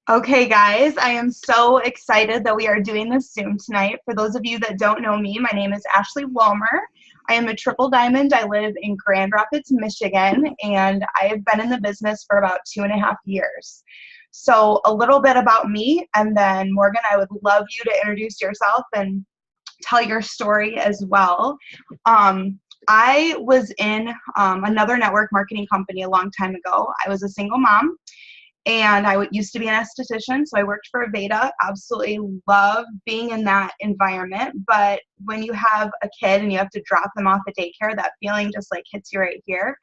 Okay, guys, I am so excited that we are doing this Zoom tonight. For those of you that don't know me, my name is Ashley Walmer. I am a triple diamond. I live in Grand Rapids, Michigan, and I have been in the business for about 2.5 years. So a little bit about me, and then Morgan, I would love you to introduce yourself and tell your story as well. I was in another network marketing company a long time ago. I was a single mom. And used to be an esthetician, so I worked for Aveda. Absolutely love being in that environment. But when you have a kid and you have to drop them off at daycare, that feeling just like hits you right here.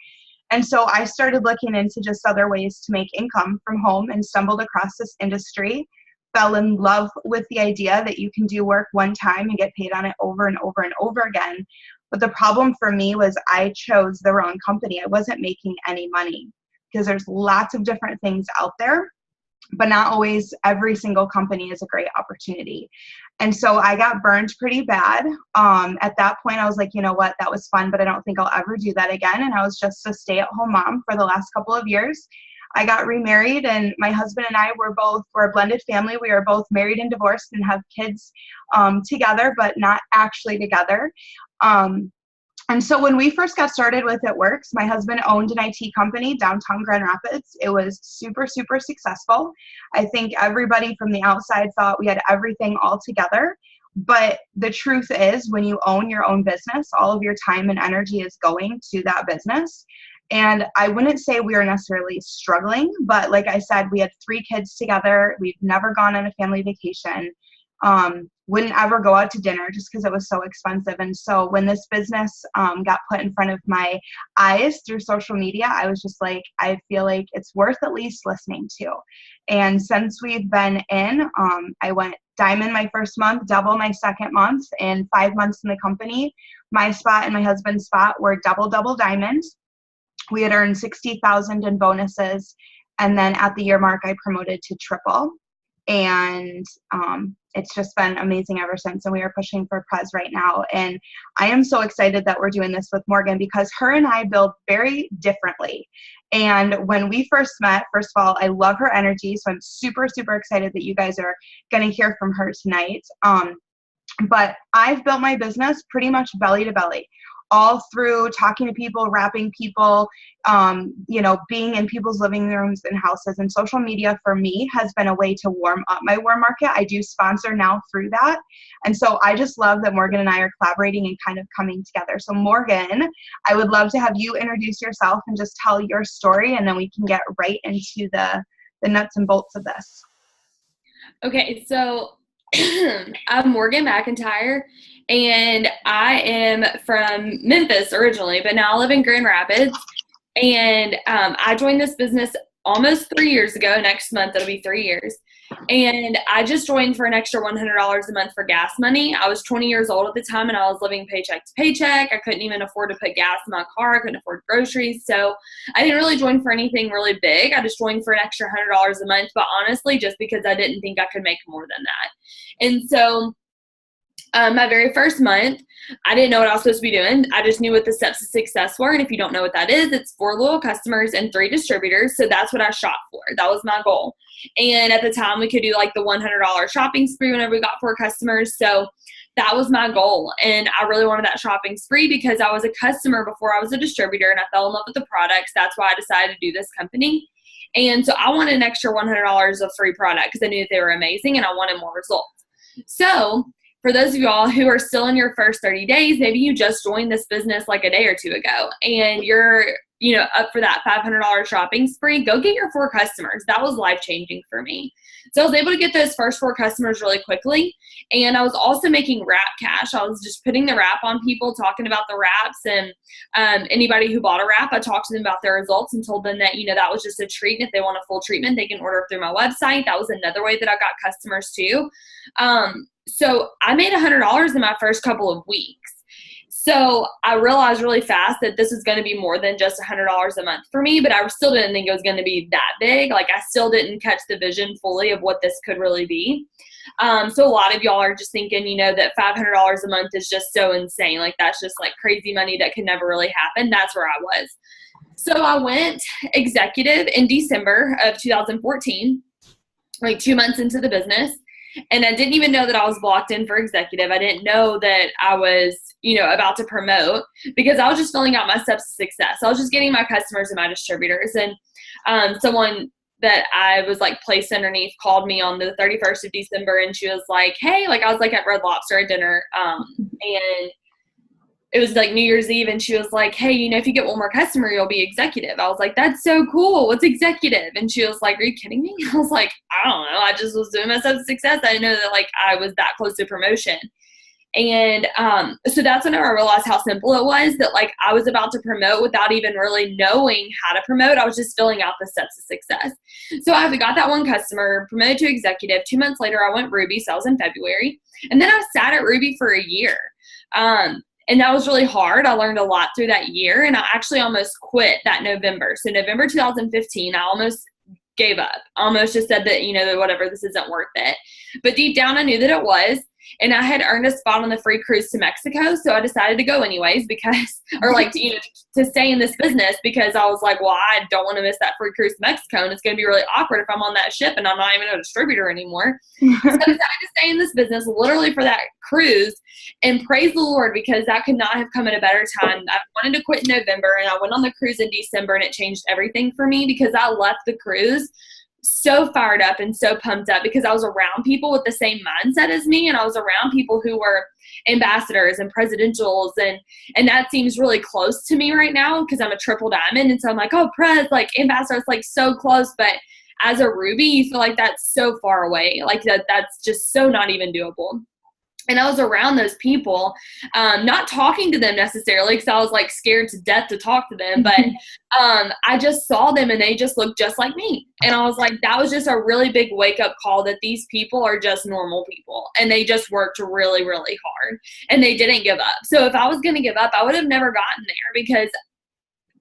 And so I started looking into just other ways to make income from home and stumbled across this industry. Fell in love with the idea that you can do work one time and get paid on it over and over and over again. But the problem for me was I chose the wrong company. I wasn't making any money, because there's lots of different things out there, but not always every single company is a great opportunity. And so I got burned pretty bad. At that point, I was like, you know what, that was fun, but I don't think I'll ever do that again. And I was just a stay-at-home mom for the last couple of years. I got remarried, and my husband and I we're a blended family. We are both married and divorced and have kids together, but not actually together. And so when we first got started with It Works, my husband owned an IT company downtown Grand Rapids. It was super, super successful. I think everybody from the outside thought we had everything all together. But the truth is, when you own your own business, all of your time and energy is going to that business. And I wouldn't say we are necessarily struggling, but like I said, we had 3 kids together. We've never gone on a family vacation. Wouldn't ever go out to dinner just because it was so expensive. And so when this business got put in front of my eyes through social media, I was just like, I feel like it's worth at least listening to. And since we've been in, I went diamond my first month, double my second month, and 5 months in the company. My spot and my husband's spot were double diamond. We had earned 60,000 in bonuses. And then at the year mark, I promoted to triple. And it's just been amazing ever since, and we are pushing for Prez right now. And I am so excited that we're doing this with Morgan, because her and I build very differently. And when we first met, first of all, I love her energy, so I'm super, super excited that you guys are going to hear from her tonight. But I've built my business pretty much belly to belly, all through talking to people, rapping people, being in people's living rooms and houses. And social media for me has been a way to warm up my warm market. I do sponsor now through that. And so I just love that Morgan and I are collaborating and kind of coming together. So Morgan, I would love to have you introduce yourself and just tell your story, and then we can get right into the nuts and bolts of this. Okay, so I'm Morgan McIntyre, and I am from Memphis originally, but now I live in Grand Rapids. And I joined this business almost 3 years ago. Next month, it'll be 3 years. And I just joined for an extra $100 a month for gas money. I was 20 years old at the time, and I was living paycheck to paycheck. I couldn't even afford to put gas in my car. I couldn't afford groceries. So I didn't really join for anything really big. I just joined for an extra $100 a month, but honestly, just because I didn't think I could make more than that. And so my very first month, I didn't know what I was supposed to be doing. I just knew what the steps of success were. And if you don't know what that is, it's 4 loyal customers and 3 distributors. So that's what I shot for. That was my goal. And at the time, we could do like the $100 shopping spree whenever we got 4 customers. So that was my goal. And I really wanted that shopping spree because I was a customer before I was a distributor, and I fell in love with the products. That's why I decided to do this company. And so I wanted an extra $100 of free product because I knew that they were amazing and I wanted more results. So for those of y'all who are still in your first 30 days, maybe you just joined this business like a day or 2 ago, and you're, up for that $500 shopping spree, go get your 4 customers. That was life-changing for me. So I was able to get those first 4 customers really quickly. And I was also making wrap cash. I was just putting the wrap on people, talking about the wraps, and anybody who bought a wrap, I talked to them about their results and told them that, that was just a treat. And if they want a full treatment, they can order through my website. That was another way that I got customers too. So I made $100 in my first couple of weeks. So I realized really fast that this is going to be more than just $100 a month for me, but I still didn't think it was going to be that big. Like, I still didn't catch the vision fully of what this could really be. So a lot of y'all are just thinking, that $500 a month is just so insane. Like, that's just like crazy money that could never really happen. That's where I was. So I went executive in December of 2014. like 2 months into the business. And I didn't even know that I was blocked in for executive. I didn't know that I was, about to promote, because I was just filling out my steps to success. I was just getting my customers and my distributors. And someone that I was like placed underneath called me on the 31st of December, and she was like, hey, like I was like at Red Lobster at dinner. And it was like New Year's Eve, and she was like, hey, if you get one more customer, you'll be executive. I was like, that's so cool. What's executive? And she was like, are you kidding me? I was like, I don't know. I just was doing myself to success. I didn't know that like I was that close to promotion. And so that's when I realized how simple it was, that like I was about to promote without even really knowing how to promote. I was just filling out the steps to success. So I got that one customer, promoted to executive. 2 months later, I went Ruby. So I was in February. And then I sat at Ruby for a year. And that was really hard. I learned a lot through that year. And I actually almost quit that November. So November 2015, I almost gave up. I almost just said that, that whatever, this isn't worth it. But deep down, I knew that it was. And I had earned a spot on the free cruise to Mexico. So I decided to go anyways to stay in this business, because I was like, well, I don't want to miss that free cruise to Mexico. And it's going to be really awkward if I'm on that ship and I'm not even a distributor anymore. So I decided to stay in this business literally for that cruise, and praise the Lord, because that could not have come at a better time. I wanted to quit in November, and I went on the cruise in December, and it changed everything for me, because I left the cruise so fired up and so pumped up, because I was around people with the same mindset as me, and I was around people who were ambassadors and presidentials, and that seems really close to me right now, because I'm a triple diamond, and so I'm like, oh, pres, like ambassador, it's like so close, but as a Ruby, you feel like that's so far away, like that's just so not even doable. And I was around those people, not talking to them necessarily, because I was like scared to death to talk to them. But I just saw them, and they just looked just like me. And I was like, that was just a really big wake up call, that these people are just normal people, and they just worked really, really hard, and they didn't give up. So if I was going to give up, I would have never gotten there, because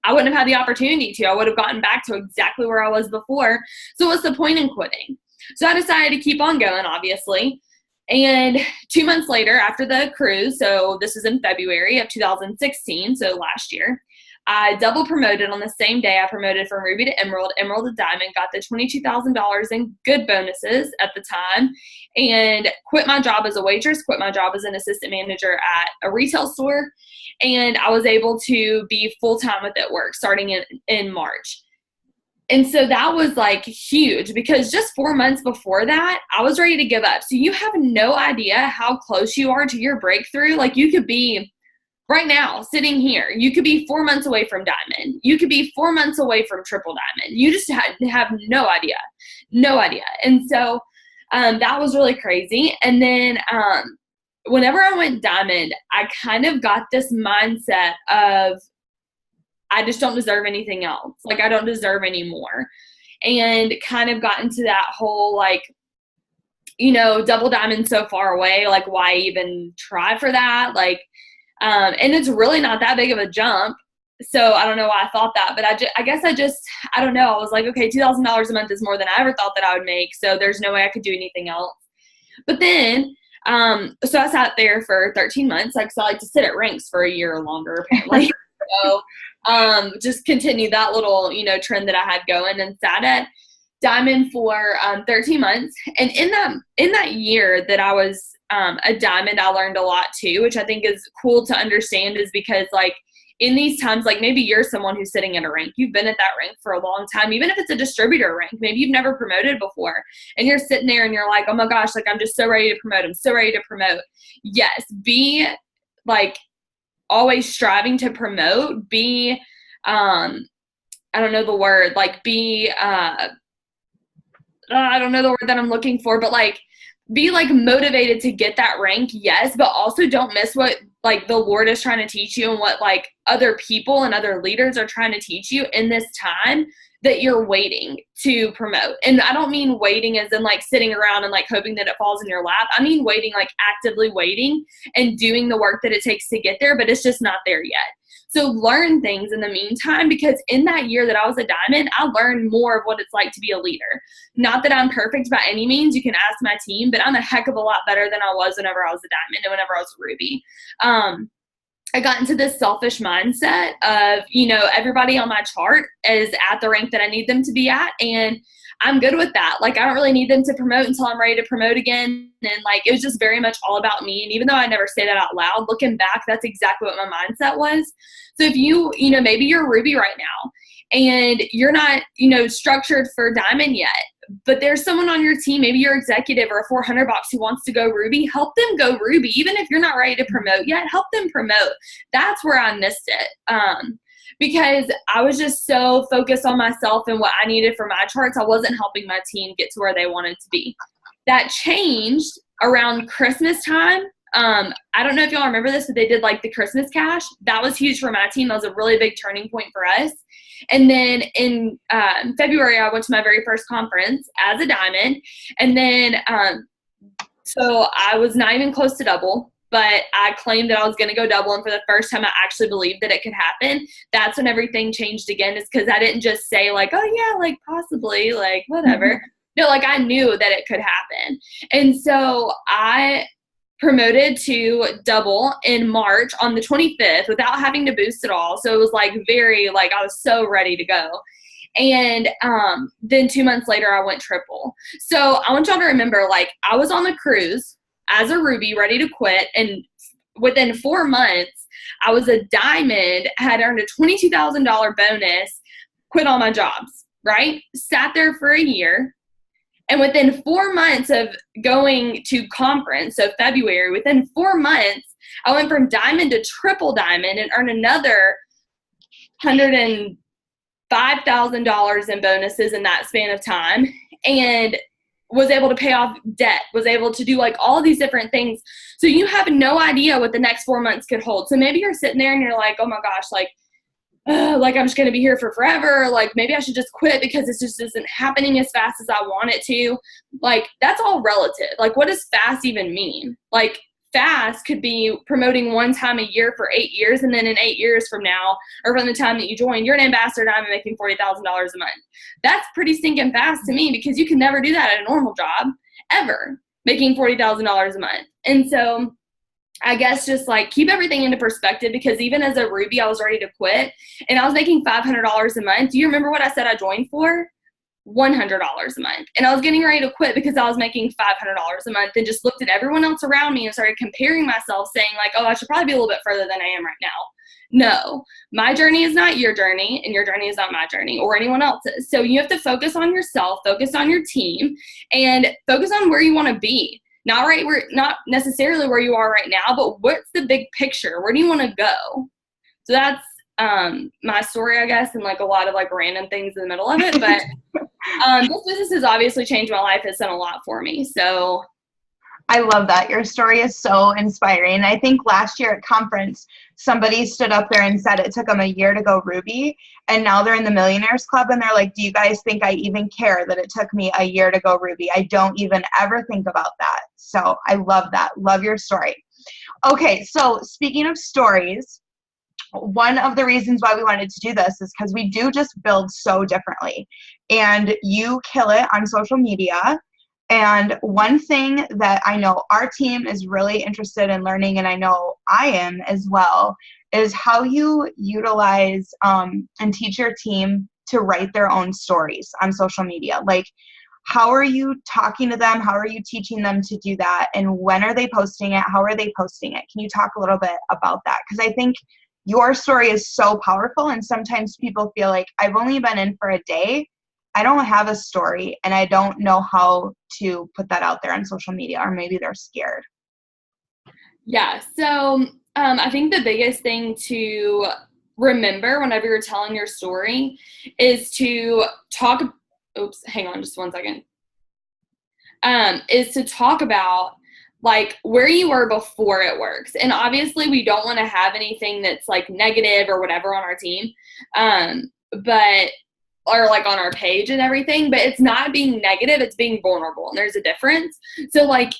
I wouldn't have had the opportunity to. I would have gotten back to exactly where I was before. So what's the point in quitting? So I decided to keep on going, obviously. And 2 months later, after the cruise, so this is in February of 2016, so last year, I double promoted on the same day. I promoted from Ruby to Emerald, Emerald to Diamond, got the $22,000 in good bonuses at the time, and quit my job as a waitress, quit my job as an assistant manager at a retail store, and I was able to be full-time with it work starting in March. And so that was like huge, because just 4 months before that, I was ready to give up. So you have no idea how close you are to your breakthrough. Like you could be right now sitting here, you could be 4 months away from Diamond. You could be 4 months away from Triple Diamond. You just have no idea. And so that was really crazy. And then whenever I went Diamond, I kind of got this mindset of, I just don't deserve anything else. Like I don't deserve any more. And kind of got into that whole like, double diamond so far away. Like why even try for that? Like, and it's really not that big of a jump. So I don't know why I thought that, but I guess I don't know. I was like, okay, $2,000 a month is more than I ever thought that I would make. So there's no way I could do anything else. But then, so I sat there for 13 months. Like, so I like to sit at ranks for a year or longer, apparently. So, just continue that little, trend that I had going, and sat at Diamond for 13 months. And in that year that I was a Diamond, I learned a lot too, which I think is cool to understand, is because like in these times, like maybe you're someone who's sitting at a rank, you've been at that rank for a long time, even if it's a distributor rank, maybe you've never promoted before, and you're sitting there and you're like, oh my gosh, like I'm just so ready to promote. I'm so ready to promote. Yes, be like always striving to promote, be, I don't know the word, like be, I don't know the word that I'm looking for, but like be like motivated to get that rank. Yes. But also don't miss what like the Lord is trying to teach you, and what like other people and other leaders are trying to teach you in this time that you're waiting to promote. And I don't mean waiting as in like sitting around and like hoping that it falls in your lap. I mean waiting, like actively waiting and doing the work that it takes to get there, but it's just not there yet. So learn things in the meantime, because in that year that I was a Diamond, I learned more of what it's like to be a leader. Not that I'm perfect by any means. You can ask my team, but I'm a heck of a lot better than I was whenever I was a Diamond and whenever I was a Ruby. I got into this selfish mindset of, everybody on my chart is at the rank that I need them to be at. And I'm good with that. Like, I don't really need them to promote until I'm ready to promote again. And like, it was just very much all about me. And even though I never say that out loud, looking back, that's exactly what my mindset was. So if maybe you're a Ruby right now and you're not, structured for Diamond yet, but there's someone on your team, maybe your executive or a 400 box who wants to go Ruby, help them go Ruby. Even if you're not ready to promote yet, help them promote. That's where I missed it. Because I was just so focused on myself and what I needed for my charts. I wasn't helping my team get to where they wanted to be. That changed around Christmas time. I don't know if y'all remember this, but they did like the Christmas cash. That was huge for my team. That was a really big turning point for us. And then in February, I went to my very first conference as a Diamond. And then so I was not even close to double, but I claimed that I was going to go double. And for the first time, I actually believed that it could happen. That's when everything changed again, is because I didn't just say like, oh yeah, like possibly, like whatever. No, like I knew that it could happen. And so I promoted to double in March on the 25th without having to boost at all. So it was like I was so ready to go. And then 2 months later, I went triple. So I want y'all to remember, like, I was on the cruise as a Ruby ready to quit. And within 4 months, I was a Diamond, had earned a $22,000 bonus, quit all my jobs, right? Sat there for a year. And within 4 months of going to conference, so February, within 4 months, I went from Diamond to triple Diamond and earned another $105,000 in bonuses in that span of time, and was able to pay off debt, was able to do like all these different things. So you have no idea what the next 4 months could hold. So maybe you're sitting there and you're like, oh my gosh, like I'm just going to be here for forever. Like maybe I should just quit because it just isn't happening as fast as I want it to. Like that's all relative. Like what does fast even mean? Like fast could be promoting one time a year for 8 years. And then in 8 years from now, or from the time that you join, you're an ambassador Diamond making $40,000 a month. That's pretty stinking fast to me, because you can never do that at a normal job ever, making $40,000 a month. And so I guess just like keep everything into perspective, because even as a Ruby, I was ready to quit and I was making $500 a month. Do you remember what I said I joined for? $100 a month. And I was getting ready to quit because I was making $500 a month, and just looked at everyone else around me and started comparing myself, saying like, oh, I should probably be a little bit further than I am right now. No, my journey is not your journey, and your journey is not my journey or anyone else's. So you have to focus on yourself, focus on your team, and focus on where you want to be. Not necessarily where you are right now, but what's the big picture? Where do you want to go? So that's my story, I guess, and like a lot of like random things in the middle of it. But this business has obviously changed my life. It's done a lot for me. So I love that. Your story is so inspiring. I think last year at conference, somebody stood up there and said it took them a year to go Ruby, and now they're in the Millionaires Club, and they're like, do you guys think I even care that it took me a year to go Ruby? I don't even ever think about that. So I love that. Love your story. Okay, so speaking of stories, one of the reasons why we wanted to do this is because we do just build so differently, and you kill it on social media. And one thing that I know our team is really interested in learning, and I know I am as well, is how you utilize and teach your team to write their own stories on social media. Like, how are you talking to them? How are you teaching them to do that? And when are they posting it? How are they posting it? Can you talk a little bit about that? Because I think your story is so powerful, and sometimes people feel like, I've only been in for a day, I don't have a story, and I don't know how to put that out there on social media, or maybe they're scared. Yeah, so I think the biggest thing to remember whenever you're telling your story is to talk, hang on just 1 second, is to talk about like where you were before it works. And obviously we don't want to have anything that's like negative or whatever on our team, or like on our page and everything, but it's not being negative, it's being vulnerable, and there's a difference. So like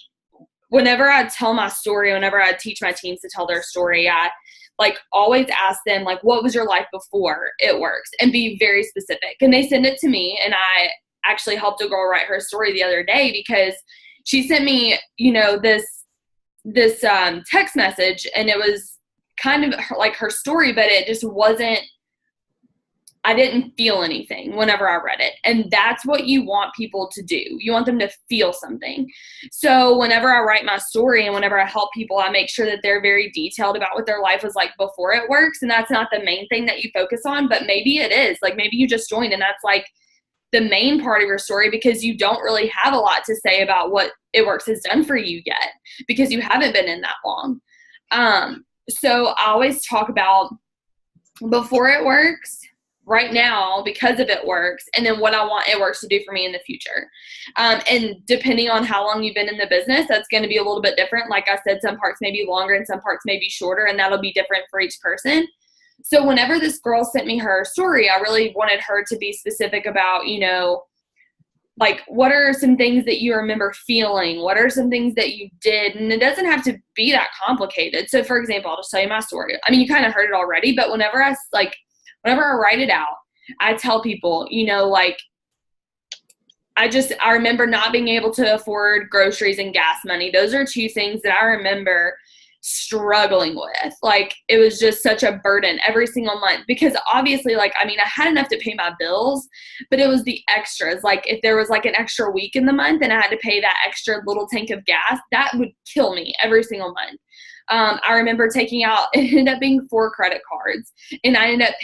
whenever I tell my story, whenever I teach my teams to tell their story, I like always ask them like, what was your life before it works, and be very specific. And they send it to me, and I actually helped a girl write her story the other day, because she sent me, this text message, and it was kind of like her story, but it just wasn't, I didn't feel anything whenever I read it. And that's what you want people to do. You want them to feel something. So whenever I write my story and whenever I help people, I make sure that they're very detailed about what their life was like before it works. And that's not the main thing that you focus on, but maybe it is. Like maybe you just joined and that's like the main part of your story because you don't really have a lot to say about what It Works has done for you yet because you haven't been in that long. So I always talk about before it works, right now because of It Works, and then what I want It Works to do for me in the future. And depending on how long you've been in the business, that's going to be a little bit different. Like I said, some parts may be longer and some parts may be shorter, and that'll be different for each person. So whenever this girl sent me her story, I really wanted her to be specific about, you know, like what are some things that you remember feeling? What are some things that you did? And it doesn't have to be that complicated. So for example, I'll just tell you my story. I mean, you kind of heard it already, but whenever I write it out, I tell people, you know, like, I remember not being able to afford groceries and gas money. Those are two things that I remember struggling with. Like, it was just such a burden every single month because obviously, like, I mean, I had enough to pay my bills, but it was the extras. Like, if there was like an extra week in the month and I had to pay that extra little tank of gas, that would kill me every single month. I remember taking out, it ended up being 4 credit cards, and I ended up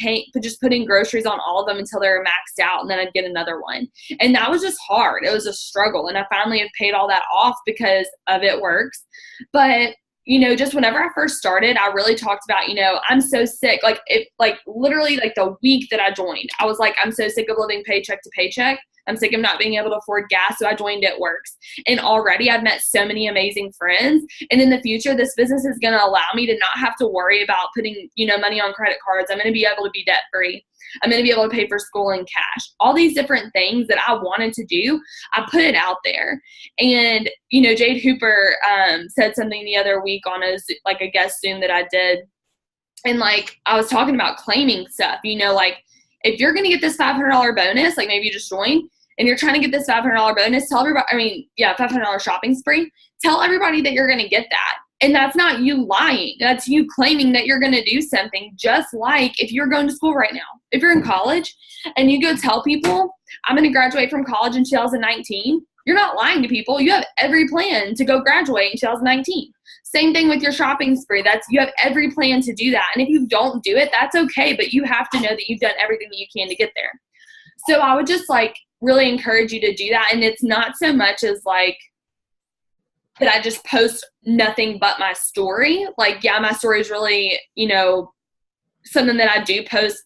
just putting groceries on all of them until they were maxed out, and then I'd get another one. And that was just hard. It was a struggle. And I finally have paid all that off because of It Works. But, you know, just whenever I first started, I really talked about, you know, I'm so sick. Like, literally like the week that I joined, I was like, I'm so sick of living paycheck to paycheck. I'm sick of not being able to afford gas, so I joined It Works. And already I've met so many amazing friends. And in the future, this business is going to allow me to not have to worry about putting, you know, money on credit cards. I'm going to be able to be debt free. I'm going to be able to pay for school in cash. All these different things that I wanted to do, I put it out there. And, you know, Jade Hooper said something the other week on a guest Zoom that I did. And like, I was talking about claiming stuff, you know, like if you're going to get this $500 bonus, like maybe you just joined, and you're trying to get this $500 bonus, tell everybody, $500 shopping spree, tell everybody that you're going to get that. And that's not you lying. That's you claiming that you're going to do something, just like if you're going to school right now. If you're in college and you go tell people, I'm going to graduate from college in 2019, you're not lying to people. You have every plan to go graduate in 2019. Same thing with your shopping spree. You have every plan to do that. And if you don't do it, that's okay. But you have to know that you've done everything that you can to get there. So I would just really encourage you to do that. And it's not so much as that I just post nothing but my story. My story is really, you know, something that I do post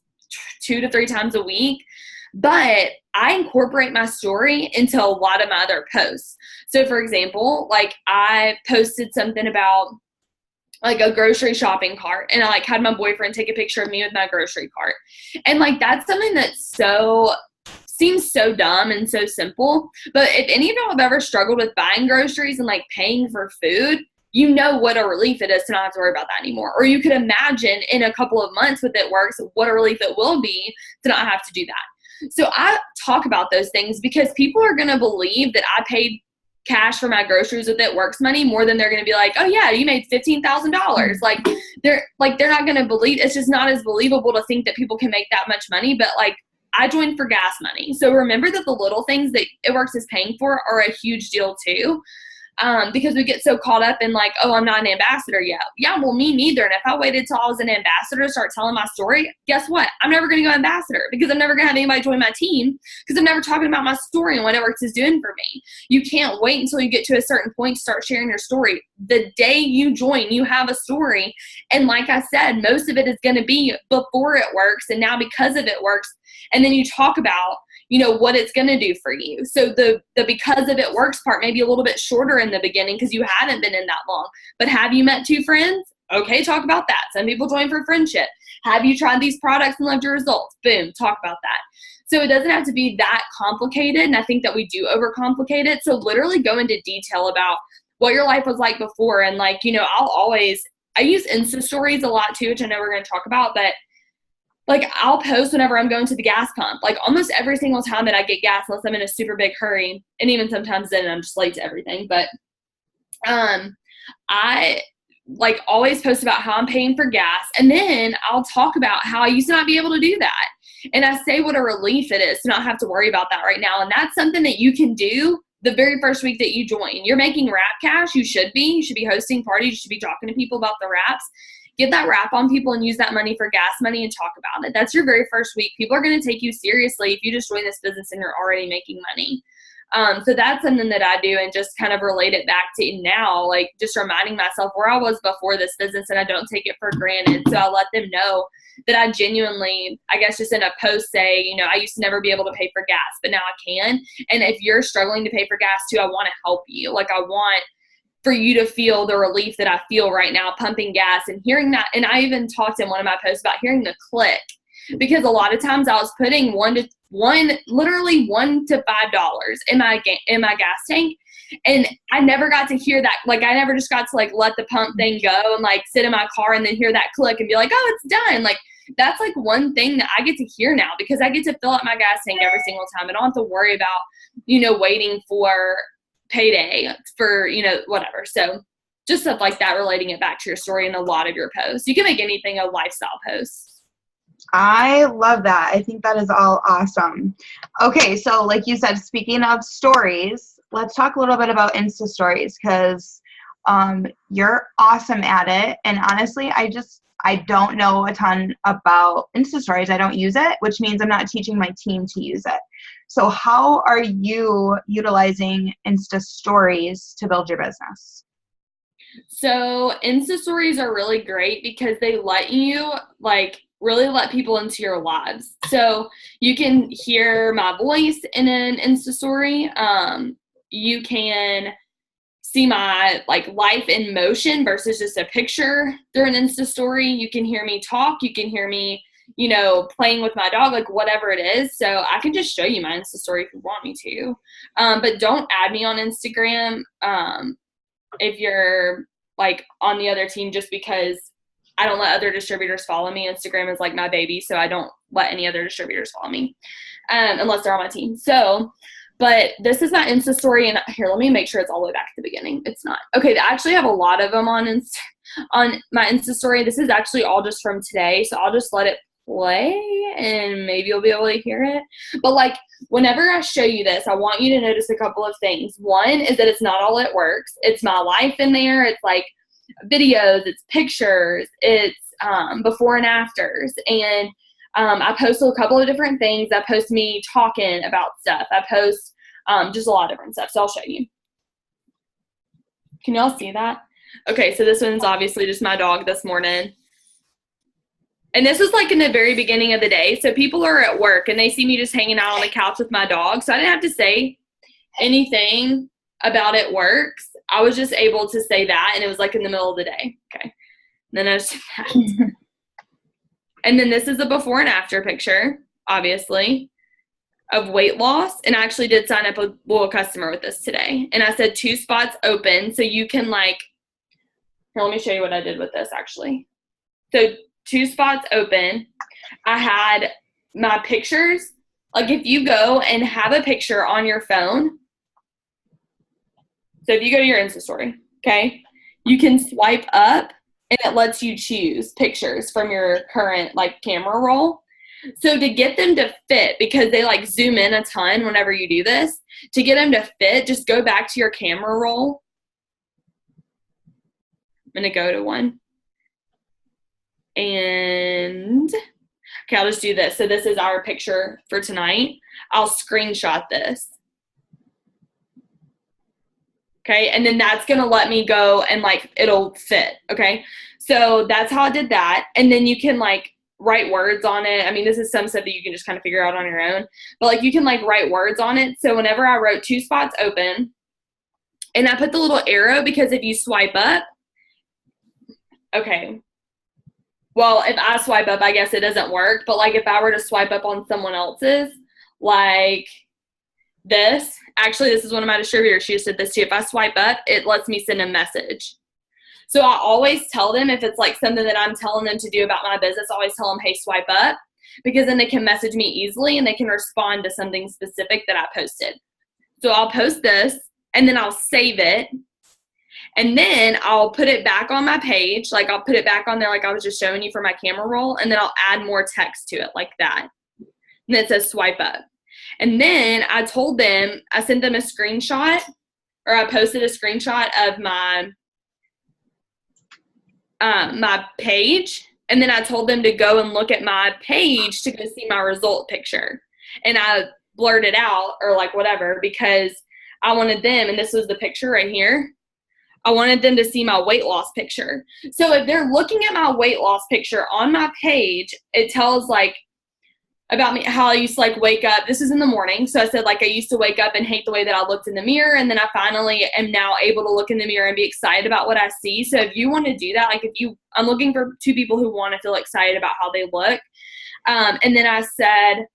2 to 3 times a week, but I incorporate my story into a lot of my other posts. So for example, I posted something about a grocery shopping cart, and I had my boyfriend take a picture of me with my grocery cart. And that's something that's seems so dumb and so simple, but if any of y'all have ever struggled with buying groceries and paying for food, you know what a relief it is to not have to worry about that anymore. Or you could imagine in a couple of months with It Works, what a relief it will be to not have to do that. So I talk about those things because people are going to believe that I paid cash for my groceries with It Works money more than they're going to be like, oh yeah, you made $15,000. They're not going to believe. It's just not as believable to think that people can make that much money. But I joined for gas money. So remember that the little things that It Works is paying for are a huge deal too. Because we get so caught up in oh, I'm not an ambassador yet. Yeah, well, me neither. And if I waited till I was an ambassador to start telling my story, guess what? I'm never going to go ambassador because I'm never going to have anybody join my team because I'm never talking about my story and what It Works is doing for me. You can't wait until you get to a certain point to start sharing your story. The day you join, you have a story. And like I said, most of it is going to be before It Works and now because of It Works. And then you talk about, you know, what it's going to do for you. So the because of It Works part may be a little bit shorter in the beginning because you haven't been in that long. But have you met 2 friends? Okay, talk about that. Some people join for friendship. Have you tried these products and loved your results? Boom, talk about that. So it doesn't have to be that complicated, and I think that we do overcomplicate it. So literally go into detail about what your life was like before. And I use Insta stories a lot too, which I know we're going to talk about, but I'll post whenever I'm going to the gas pump. Almost every single time that I get gas, unless I'm in a super big hurry, and even sometimes then I'm just late to everything. But I like always post about how I'm paying for gas. And then I'll talk about how I used to not be able to do that. And I say what a relief it is to not have to worry about that right now. And that's something that you can do the very first week that you join. You're making wrap cash. You should be hosting parties. You should be talking to people about the wraps. Get that wrap on people and use that money for gas money and talk about it. That's your very first week. People are going to take you seriously if you just join this business and you're already making money. So that's something that I do, and just kind of relate it back to now, like just reminding myself where I was before this business, and I don't take it for granted. So I let them know that I genuinely, I guess just in a post say, you know, I used to never be able to pay for gas, but now I can. And if you're struggling to pay for gas too, I want to help you. Like I want for you to feel the relief that I feel right now pumping gas and hearing that. And I even talked in one of my posts about hearing the click, because a lot of times I was putting literally $1 to $5 in my gas tank. And I never got to hear that. Like I never just got to like let the pump thing go and like sit in my car and then hear that click and be like, oh, it's done. Like that's like one thing that I get to hear now, because I get to fill up my gas tank every single time. I don't have to worry about, you know, waiting for payday for, you know, whatever. So just stuff like that, relating it back to your story in a lot of your posts. You can make anything a lifestyle post. I love that. I think that is all awesome. Okay, so like you said, speaking of stories, let's talk a little bit about Insta stories, because you're awesome at it. And honestly, I don't know a ton about Insta stories. I don't use it, which means I'm not teaching my team to use it. So how are you utilizing Insta stories to build your business? So Insta stories are really great because they let you like really let people into your lives. So you can hear my voice in an Insta story. You can see my like life in motion versus just a picture through an Insta story. You can hear me talk. You can hear me, you know, playing with my dog, like whatever it is. So I can just show you my Insta story if you want me to. But don't add me on Instagram if you're like on the other team, just because I don't let other distributors follow me. Instagram is like my baby, so I don't let any other distributors follow me unless they're on my team. So, but this is my Insta story, and here, let me make sure it's all the way back at the beginning. It's not. Okay, I actually have a lot of them on my Insta story. This is actually all just from today, so I'll just let it play, and maybe you'll be able to hear it. But like, whenever I show you this, I want you to notice a couple of things. One is that it's not all it works. It's my life in there. It's like videos, it's pictures, it's before and afters. And I post a couple of different things. I post me talking about stuff. I post just a lot of different stuff. So I'll show you. Can y'all see that? Okay, so this one's obviously just my dog this morning. And this was like in the very beginning of the day. So people are at work and they see me just hanging out on the couch with my dog. So I didn't have to say anything about it works. I was just able to say that, and it was like in the middle of the day. Okay. And then I just that. And then this is a before and after picture, obviously, of weight loss. And I actually did sign up a customer with this today. And I said 2 spots open. So you can like, here, let me show you what I did with this actually. So 2 spots open. I had my pictures. Like if you go and have a picture on your phone, so if you go to your Insta story, okay, you can swipe up and it lets you choose pictures from your current like camera roll. So to get them to fit, because they like zoom in a ton whenever you do this, to get them to fit, just go back to your camera roll. I'm going to go to one. And okay, I'll just do this. So this is our picture for tonight. I'll screenshot this. Okay, and then that's going to let me go and like it'll fit. Okay, so that's how I did that. And then you can like write words on it. I mean, this is some stuff that you can just kind of figure out on your own, but like you can like write words on it. So whenever I wrote 2 spots open, and I put the little arrow, because if you swipe up, okay, well, if I swipe up, I guess it doesn't work. But like if I were to swipe up on someone else's, like this, actually, this is one of my distributors. She said this too. If I swipe up, it lets me send a message. So I always tell them, if it's like something that I'm telling them to do about my business, I always tell them, hey, swipe up, because then they can message me easily and they can respond to something specific that I posted. So I'll post this and then I'll save it. And then I'll put it back on my page. Like I'll put it back on there like I was just showing you for my camera roll. And then I'll add more text to it like that. And then it says swipe up. And then I told them, I sent them a screenshot, or I posted a screenshot of my my page. And then I told them to go and look at my page to go see my result picture. And I blurred it out or like whatever because I wanted them, and this was the picture right here, I wanted them to see my weight loss picture. So if they're looking at my weight loss picture on my page, it tells like about me, how I used to like wake up. This is in the morning. So I said like I used to wake up and hate the way that I looked in the mirror. And then I finally am now able to look in the mirror and be excited about what I see. So if you want to do that, like I'm looking for 2 people who want to feel excited about how they look. And then I said,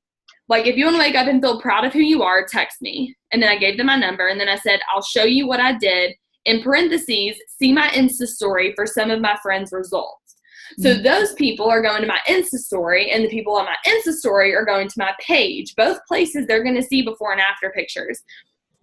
like, if you want to wake up and feel proud of who you are, text me. And then I gave them my number. And then I said, I'll show you what I did. In parentheses, see my Insta story for some of my friends' results. So those people are going to my Insta story, and the people on my Insta story are going to my page. Both places they're going to see before and after pictures.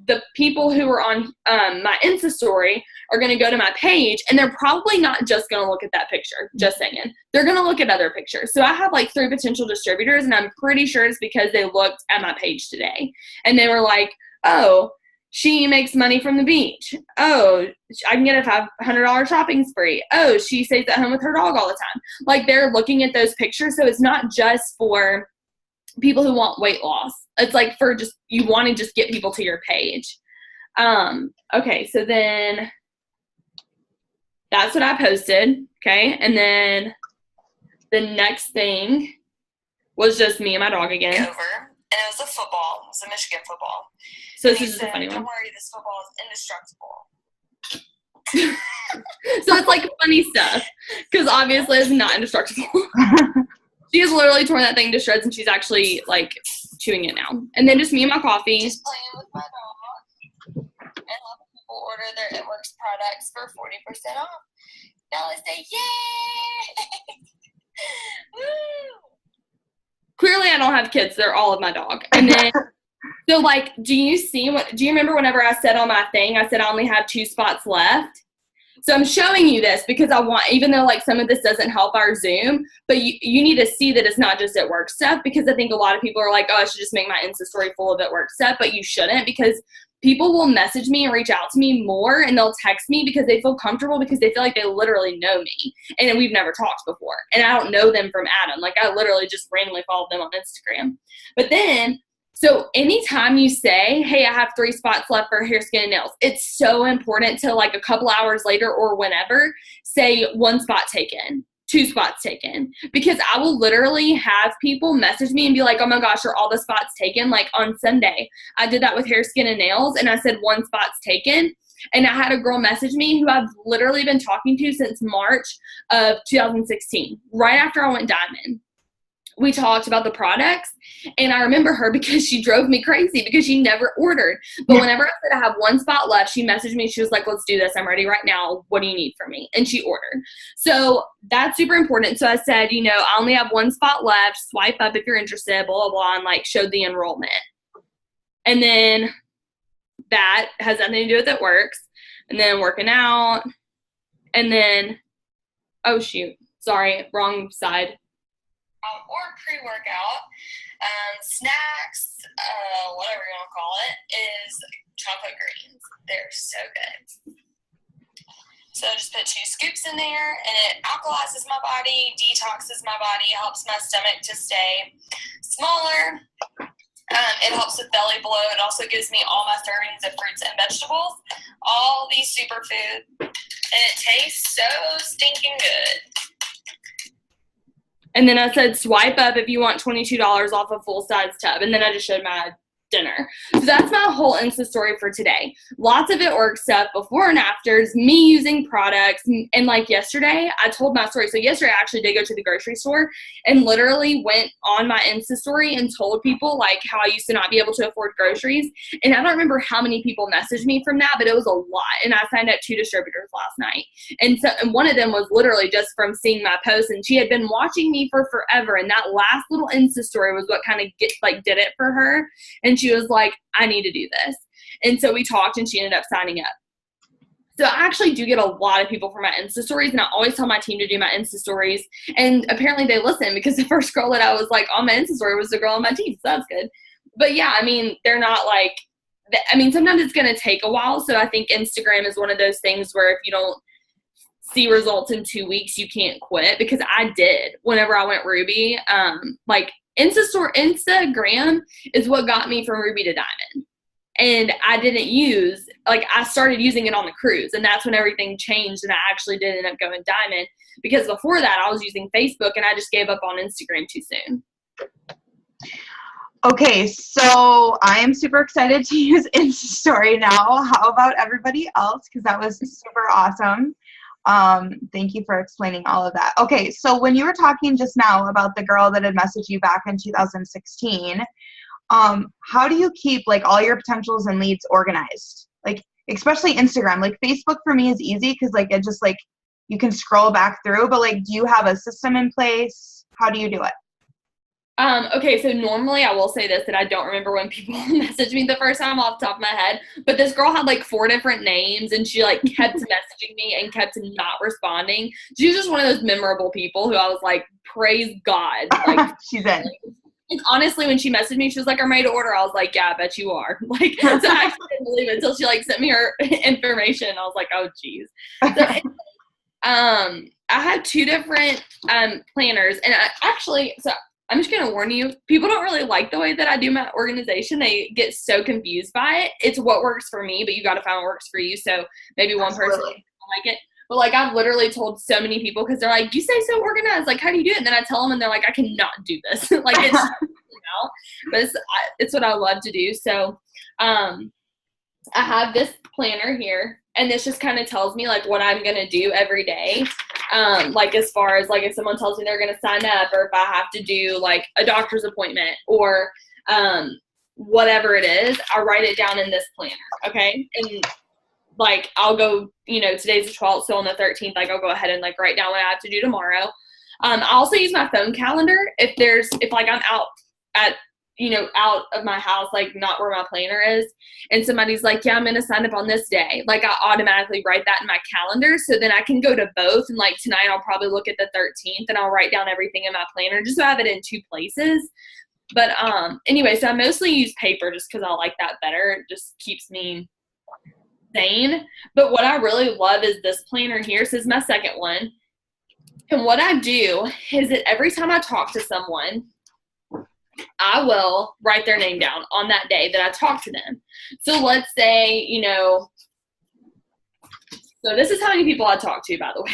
The people who are on my Insta story are going to go to my page, and they're probably not just going to look at that picture, just saying. They're going to look at other pictures. So I have like 3 potential distributors, and I'm pretty sure it's because they looked at my page today. And they were like, oh, she makes money from the beach. Oh, I can get a $500 shopping spree. Oh, she stays at home with her dog all the time. Like they're looking at those pictures. So it's not just for people who want weight loss. It's like for just, you want to just get people to your page. Okay, so then that's what I posted. Okay, and then the next thing was just me and my dog again. Over, and it was a football. It was a Michigan football. So this is just a funny one. Don't worry, this football is indestructible. So it's like funny stuff because obviously it's not indestructible. She has literally torn that thing to shreds, and she's actually like chewing it now. And then just me and my coffee. Just playing with my dog. And a lot of people order their It Works products for 40% off. Now let's say yay! Woo! Clearly I don't have kids. They're all of my dog. And then so like, do you remember whenever I said on my thing, I said I only have 2 spots left? So I'm showing you this because I want, even though like some of this doesn't help our Zoom, but you need to see that it's not just at work stuff, because I think a lot of people are like, oh, I should just make my Insta story full of at work stuff, but you shouldn't, because people will message me and reach out to me more, and they'll text me because they feel comfortable, because they feel like they literally know me and we've never talked before. And I don't know them from Adam. Like I literally just randomly followed them on Instagram. But then, so anytime you say, hey, I have 3 spots left for hair, skin, and nails, it's so important to like a couple hours later or whenever say 1 spot taken, 2 spots taken, because I will literally have people message me and be like, oh my gosh, are all the spots taken? Like on Sunday, I did that with hair, skin, and nails, and I said 1 spot's taken. And I had a girl message me who I've literally been talking to since March of 2016, right after I went diamond. We talked about the products, and I remember her because she drove me crazy because she never ordered. But whenever I said I have 1 spot left, she messaged me. She was like, let's do this. I'm ready right now. What do you need from me? And she ordered. So that's super important. So I said, I only have 1 spot left. Swipe up if you're interested, blah, blah, blah, and like showed the enrollment. And then that has nothing to do with It Works. And then working out. And then, oh shoot, sorry, wrong side. Or pre-workout, snacks, whatever you want to call it, is chocolate greens. They're so good. So I just put 2 scoops in there, and it alkalizes my body, detoxes my body, helps my stomach to stay smaller. It helps with belly bloat. It also gives me all my servings of fruits and vegetables, all these superfoods, and it tastes so stinking good. And then I said, swipe up if you want $22 off a full-size tub. And then I just showed my dinner. So that's my whole Insta story for today. Lots of It Works stuff, before and afters, me using products. And like yesterday, I told my story. So yesterday I actually did go to the grocery store and literally went on my Insta story and told people like how I used to not be able to afford groceries. And I don't remember how many people messaged me from that, but it was a lot. And I signed up 2 distributors last night. And one of them was literally just from seeing my post, and she had been watching me for forever. And that last little Insta story was what kind of did it for her. And she was like, I need to do this. And so we talked, and she ended up signing up. So I actually do get a lot of people for my Insta stories, and I always tell my team to do my Insta stories. And apparently they listen, because the first girl that I was like on my Insta story was the girl on my team. So that's good. But yeah, I mean, they're not like, I mean, sometimes it's going to take a while. So I think Instagram is one of those things where if you don't see results in 2 weeks, you can't quit, because I did whenever I went Ruby. Like Instagram is what got me from Ruby to Diamond. And I didn't use, like, I started using it on the cruise, and that's when everything changed, and I actually did end up going Diamond, because before that I was using Facebook, and I just gave up on Instagram too soon. Okay, so I am super excited to use Instastory now. How about everybody else? Because that was super awesome. Thank you for explaining all of that. Okay, so when you were talking just now about the girl that had messaged you back in 2016, how do you keep like all your potentials and leads organized? Like, especially Instagram. Like, Facebook for me is easy because like it just like you can scroll back through, but like, do you have a system in place? How do you do it? Okay, so normally I will say this, that I don't remember when people messaged me the first time off the top of my head, but this girl had like 4 different names, and she like kept messaging me and kept not responding. She was just one of those memorable people who I was like, praise God. Like, she's in. And honestly, when she messaged me, she was like, I'm ready to order. I was like, yeah, I bet you are. Like, so I actually didn't believe it until she like sent me her information. I was like, oh geez. So I had 2 different planners, and I'm just going to warn you, people don't really like the way that I do my organization. They get so confused by it. It's what works for me, but you got to find what works for you. So maybe one person doesn't like it. But, like, I've literally told so many people, because they're like, you say so organized. Like, how do you do it? And then I tell them, and they're like, I cannot do this. Like, it's, but it's what I love to do. So I have this planner here, and this just kind of tells me, like, what I'm going to do every day. Like, as far as, like, if someone tells me they're going to sign up, or if I have to do, like, a doctor's appointment, or whatever it is, I write it down in this planner, okay? And, like, I'll go, today's the 12th, so on the 13th, like, I'll go ahead and, like, write down what I have to do tomorrow. I also use my phone calendar if like, I'm out of my house, like, not where my planner is, and somebody's like, yeah, I'm going to sign up on this day. Like, I automatically write that in my calendar, so then I can go to both, and, like, tonight I'll probably look at the 13th, and I'll write down everything in my planner, just so I have it in 2 places. But, anyway, so I mostly use paper just because I like that better. It just keeps me sane. But what I really love is this planner here. This is my second one. And what I do is that every time I talk to someone, I will write their name down on that day that I talk to them. So let's say, so this is how many people I talk to, by the way,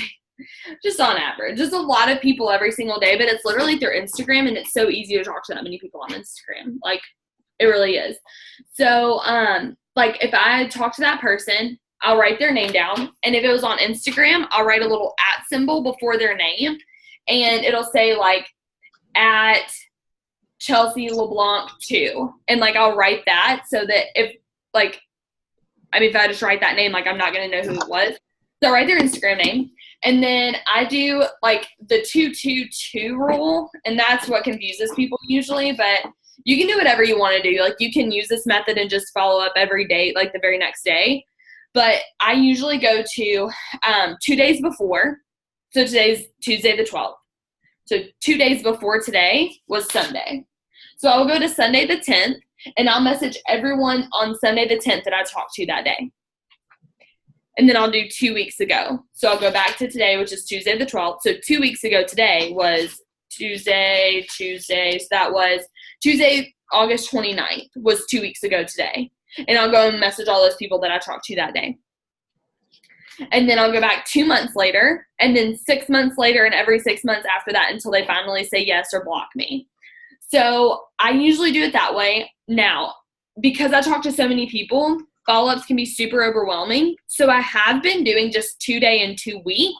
just on average. There's a lot of people every single day, but it's literally through Instagram, and it's so easy to talk to that many people on Instagram. Like, it really is. So, like, if I talk to that person, I'll write their name down. And if it was on Instagram, I'll write a little @ symbol before their name. And it'll say, like, at Chelsea LeBlanc 2. And, like, I'll write that so that if I just write that name, like, I'm not going to know who it was. So I write their Instagram name. And then I do, like, the 222 rule. And that's what confuses people usually. But you can do whatever you want to do. Like, you can use this method and just follow up every day, like the very next day. But I usually go to 2 days before. So today's Tuesday the 12th. So 2 days before today was Sunday. So I'll go to Sunday the 10th, and I'll message everyone on Sunday the 10th that I talked to that day. And then I'll do 2 weeks ago. So I'll go back to today, which is Tuesday the 12th. So 2 weeks ago today was Tuesday. So that was Tuesday, August 29th was 2 weeks ago today. And I'll go and message all those people that I talked to that day. And then I'll go back 2 months later, and then 6 months later, and every 6 months after that until they finally say yes or block me. So I usually do it that way. Now, because I talk to so many people, follow-ups can be super overwhelming. So I have been doing just 2 day and 2 week.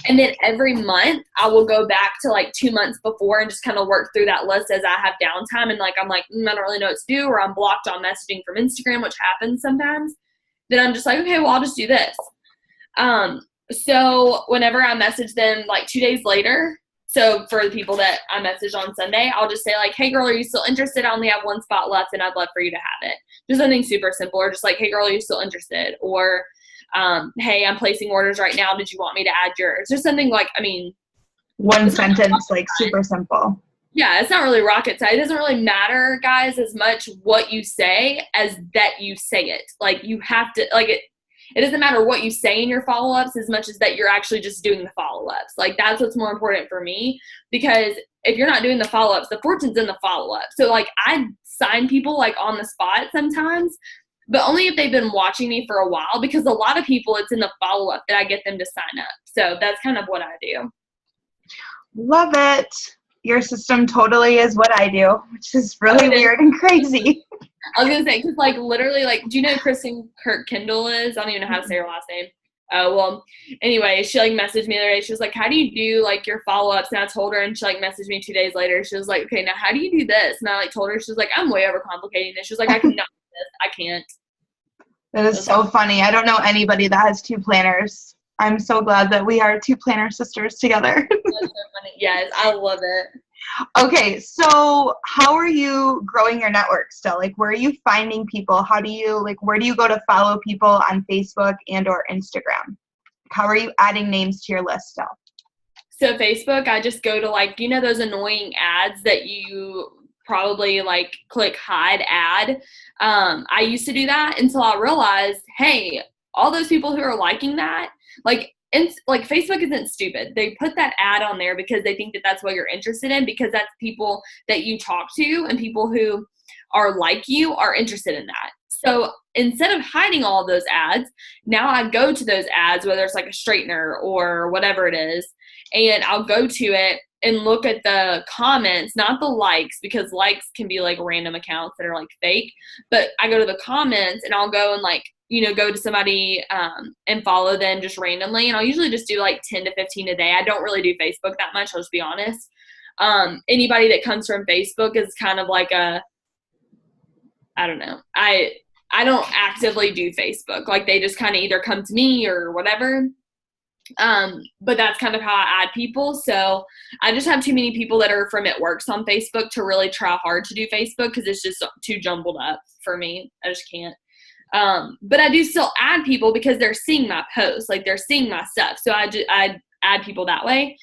And then every month I will go back to like 2 months before and just kind of work through that list as I have downtime. And like, I'm like, I don't really know what to do, or I'm blocked on messaging from Instagram, which happens sometimes. Then I'm just like, okay, well, I'll just do this. So whenever I message them like 2 days later, so for the people that I messaged on Sunday, I'll just say like, hey girl, are you still interested? I only have 1 spot left and I'd love for you to have it. Just something super simple, or just like, hey girl, are you still interested? Or hey, I'm placing orders right now. Did you want me to add yours? Or something like, I mean, one sentence, like super simple. Yeah, it's not really rocket science. It doesn't really matter, guys, as much what you say as that you say it. Like, you have to, like, it doesn't matter what you say in your follow-ups as much as that you're actually just doing the follow-ups. Like, that's what's more important for me, because if you're not doing the follow-ups, the fortune's in the follow-up. So, like, I sign people, like, on the spot sometimes, but only if they've been watching me for a while, because a lot of people, it's in the follow-up that I get them to sign up. So that's kind of what I do. Love it. Your system totally is what I do, which is really weird and crazy. I was going to say, because, like, literally, like, do you know who Kristen Kirk-Kendall is? I don't even know how to say her last name. Oh, well, anyway, she, like, messaged me the other day. She was like, how do you do, like, your follow-ups? And I told her, and she, like, messaged me 2 days later. She was like, okay, now how do you do this? And I, like, told her. She was like, I'm way overcomplicating this. She was like, I cannot do this. I can't. That is so funny. I don't know anybody that has 2 planners. I'm so glad that we are 2 planner sisters together. That's so funny. Yes, I love it. Okay, so how are you growing your network still? Like, where are you finding people? How do you, like, where do you go to follow people on Facebook and or Instagram? How are you adding names to your list still? So Facebook, I just go to, like, you know, those annoying ads that you probably, like, click hide ad. I used to do that until I realized, hey, all those people who are liking that, like Facebook isn't stupid. They put that ad on there because they think that that's what you're interested in, because that's people that you talk to, and people who are like you are interested in that. So instead of hiding all of those ads, now I go to those ads, whether it's like a straightener or whatever it is, and I'll go to it and look at the comments, not the likes, because likes can be like random accounts that are like fake, but I go to the comments and I'll go and, like, you know, go to somebody and follow them just randomly. And I'll usually just do like 10 to 15 a day. I don't really do Facebook that much, I'll just be honest. Anybody that comes from Facebook is kind of like I don't know. I don't actively do Facebook. Like, they just kind of either come to me or whatever. But that's kind of how I add people. So I just have too many people that are from It Works on Facebook to really try hard to do Facebook, because it's just too jumbled up for me. I just can't. But I do still add people because they're seeing my posts, like, they're seeing my stuff. So I add people that way.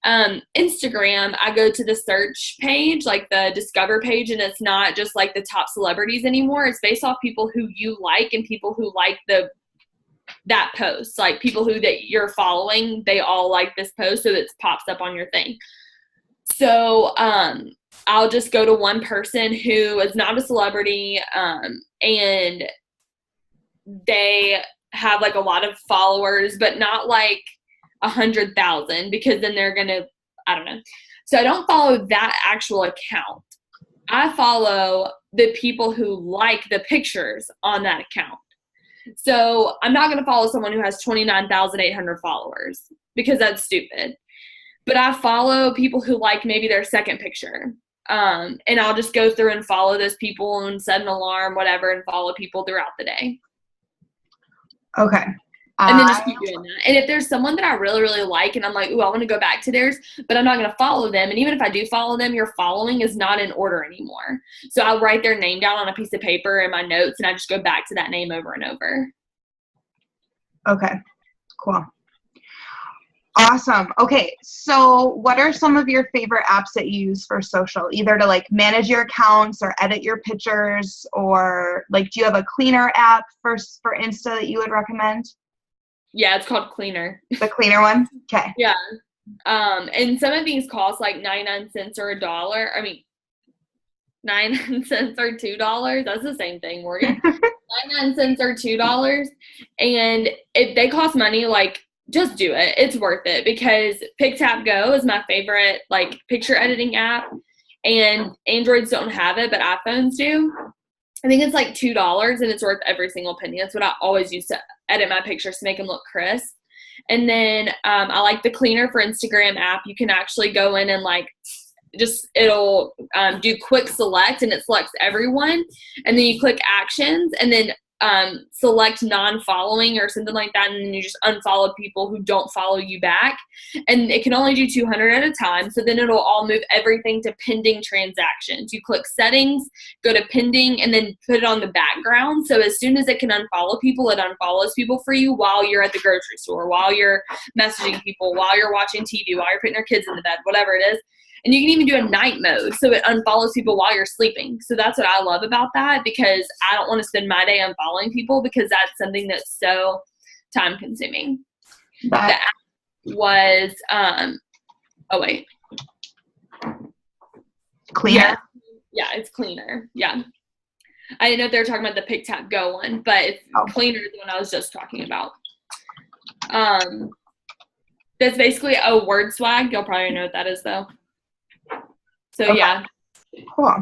Instagram, I go to the search page, like the discover page, and it's not just like the top celebrities anymore. It's based off people who you like and people who like that post, like people who that you're following, they all like this post, so it pops up on your thing. So I'll just go to one person who is not a celebrity, and they have like a lot of followers, but not like 100,000, because then they're gonna, I don't know. So I don't follow that actual account. I follow the people who like the pictures on that account. So I'm not going to follow someone who has 29,800 followers, because that's stupid. But I follow people who like maybe their second picture. And I'll just go through and follow those people and set an alarm, whatever, and follow people throughout the day. Okay. And then just keep doing that. And if there's someone that I really, really like, and I'm like, ooh, I want to go back to theirs, but I'm not going to follow them. And even if I do follow them, your following is not in order anymore. So I'll write their name down on a piece of paper in my notes, and I just go back to that name over and over. Okay, cool. Awesome. Okay, so what are some of your favorite apps that you use for social, either to like manage your accounts or edit your pictures, or like, do you have a cleaner app for Insta that you would recommend? Yeah, it's called Cleaner. The cleaner one? Okay. Yeah. And some of these cost like 99 cents or $1. I mean, 99 cents or $2. That's the same thing, Morgan. 99 cents or $2. And if they cost money, like, just do it. It's worth it, because PicTapGo is my favorite, like, picture editing app, and Androids don't have it, but iPhones do. I think it's like $2, and it's worth every single penny. That's what I always use to edit my pictures, to make them look crisp. And then I like the Cleaner for Instagram app. You can actually go in and, like, just it'll do quick select, and it selects everyone. And then you click actions, and then select non-following or something like that, and then you just unfollow people who don't follow you back. And it can only do 200 at a time. So then it'll all move everything to pending transactions. You click settings, go to pending, and then put it on the background. So as soon as it can unfollow people, it unfollows people for you while you're at the grocery store, while you're messaging people, while you're watching TV, while you're putting your kids in the bed, whatever it is. And you can even do a night mode, so it unfollows people while you're sleeping. So that's what I love about that, because I don't want to spend my day unfollowing people, because that's something that's so time consuming. The app was, Cleaner? Yeah, it's cleaner. Yeah. I didn't know if they were talking about the Pick Tap Go one, but it's cleaner than the one I was just talking about. That's basically a word swag. You'll probably know what that is, though. So, okay. Yeah. Cool.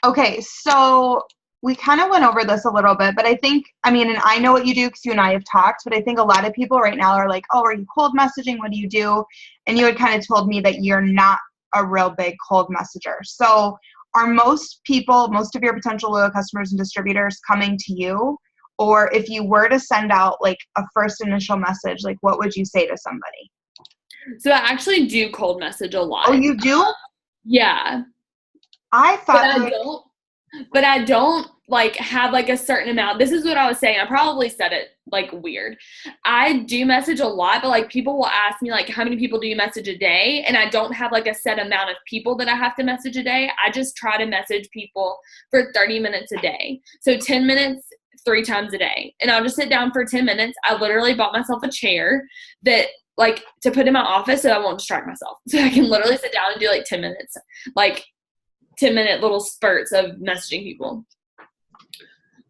Okay, so we kind of went over this a little bit, but I think, and I know what you do because you and I have talked, but I think a lot of people right now are like, oh, are you cold messaging? What do you do? And you had kind of told me that you're not a real big cold messenger. So are most people, most of your potential loyal customers and distributors coming to you? Or if you were to send out like a first initial message, like what would you say to somebody? So I actually do cold message a lot. Oh, you do? Yeah. I thought but I don't like have like a certain amount. This is what I was saying. I probably said it like weird. I do message a lot, but like people will ask me like, how many people do you message a day? And I don't have like a set amount of people that I have to message a day. I just try to message people for 30 minutes a day. So 10 minutes 3 times a day. And I'll just sit down for 10 minutes. I literally bought myself a chair that like to put in my office so I won't distract myself. So I can literally sit down and do like 10 minutes, like 10-minute little spurts of messaging people.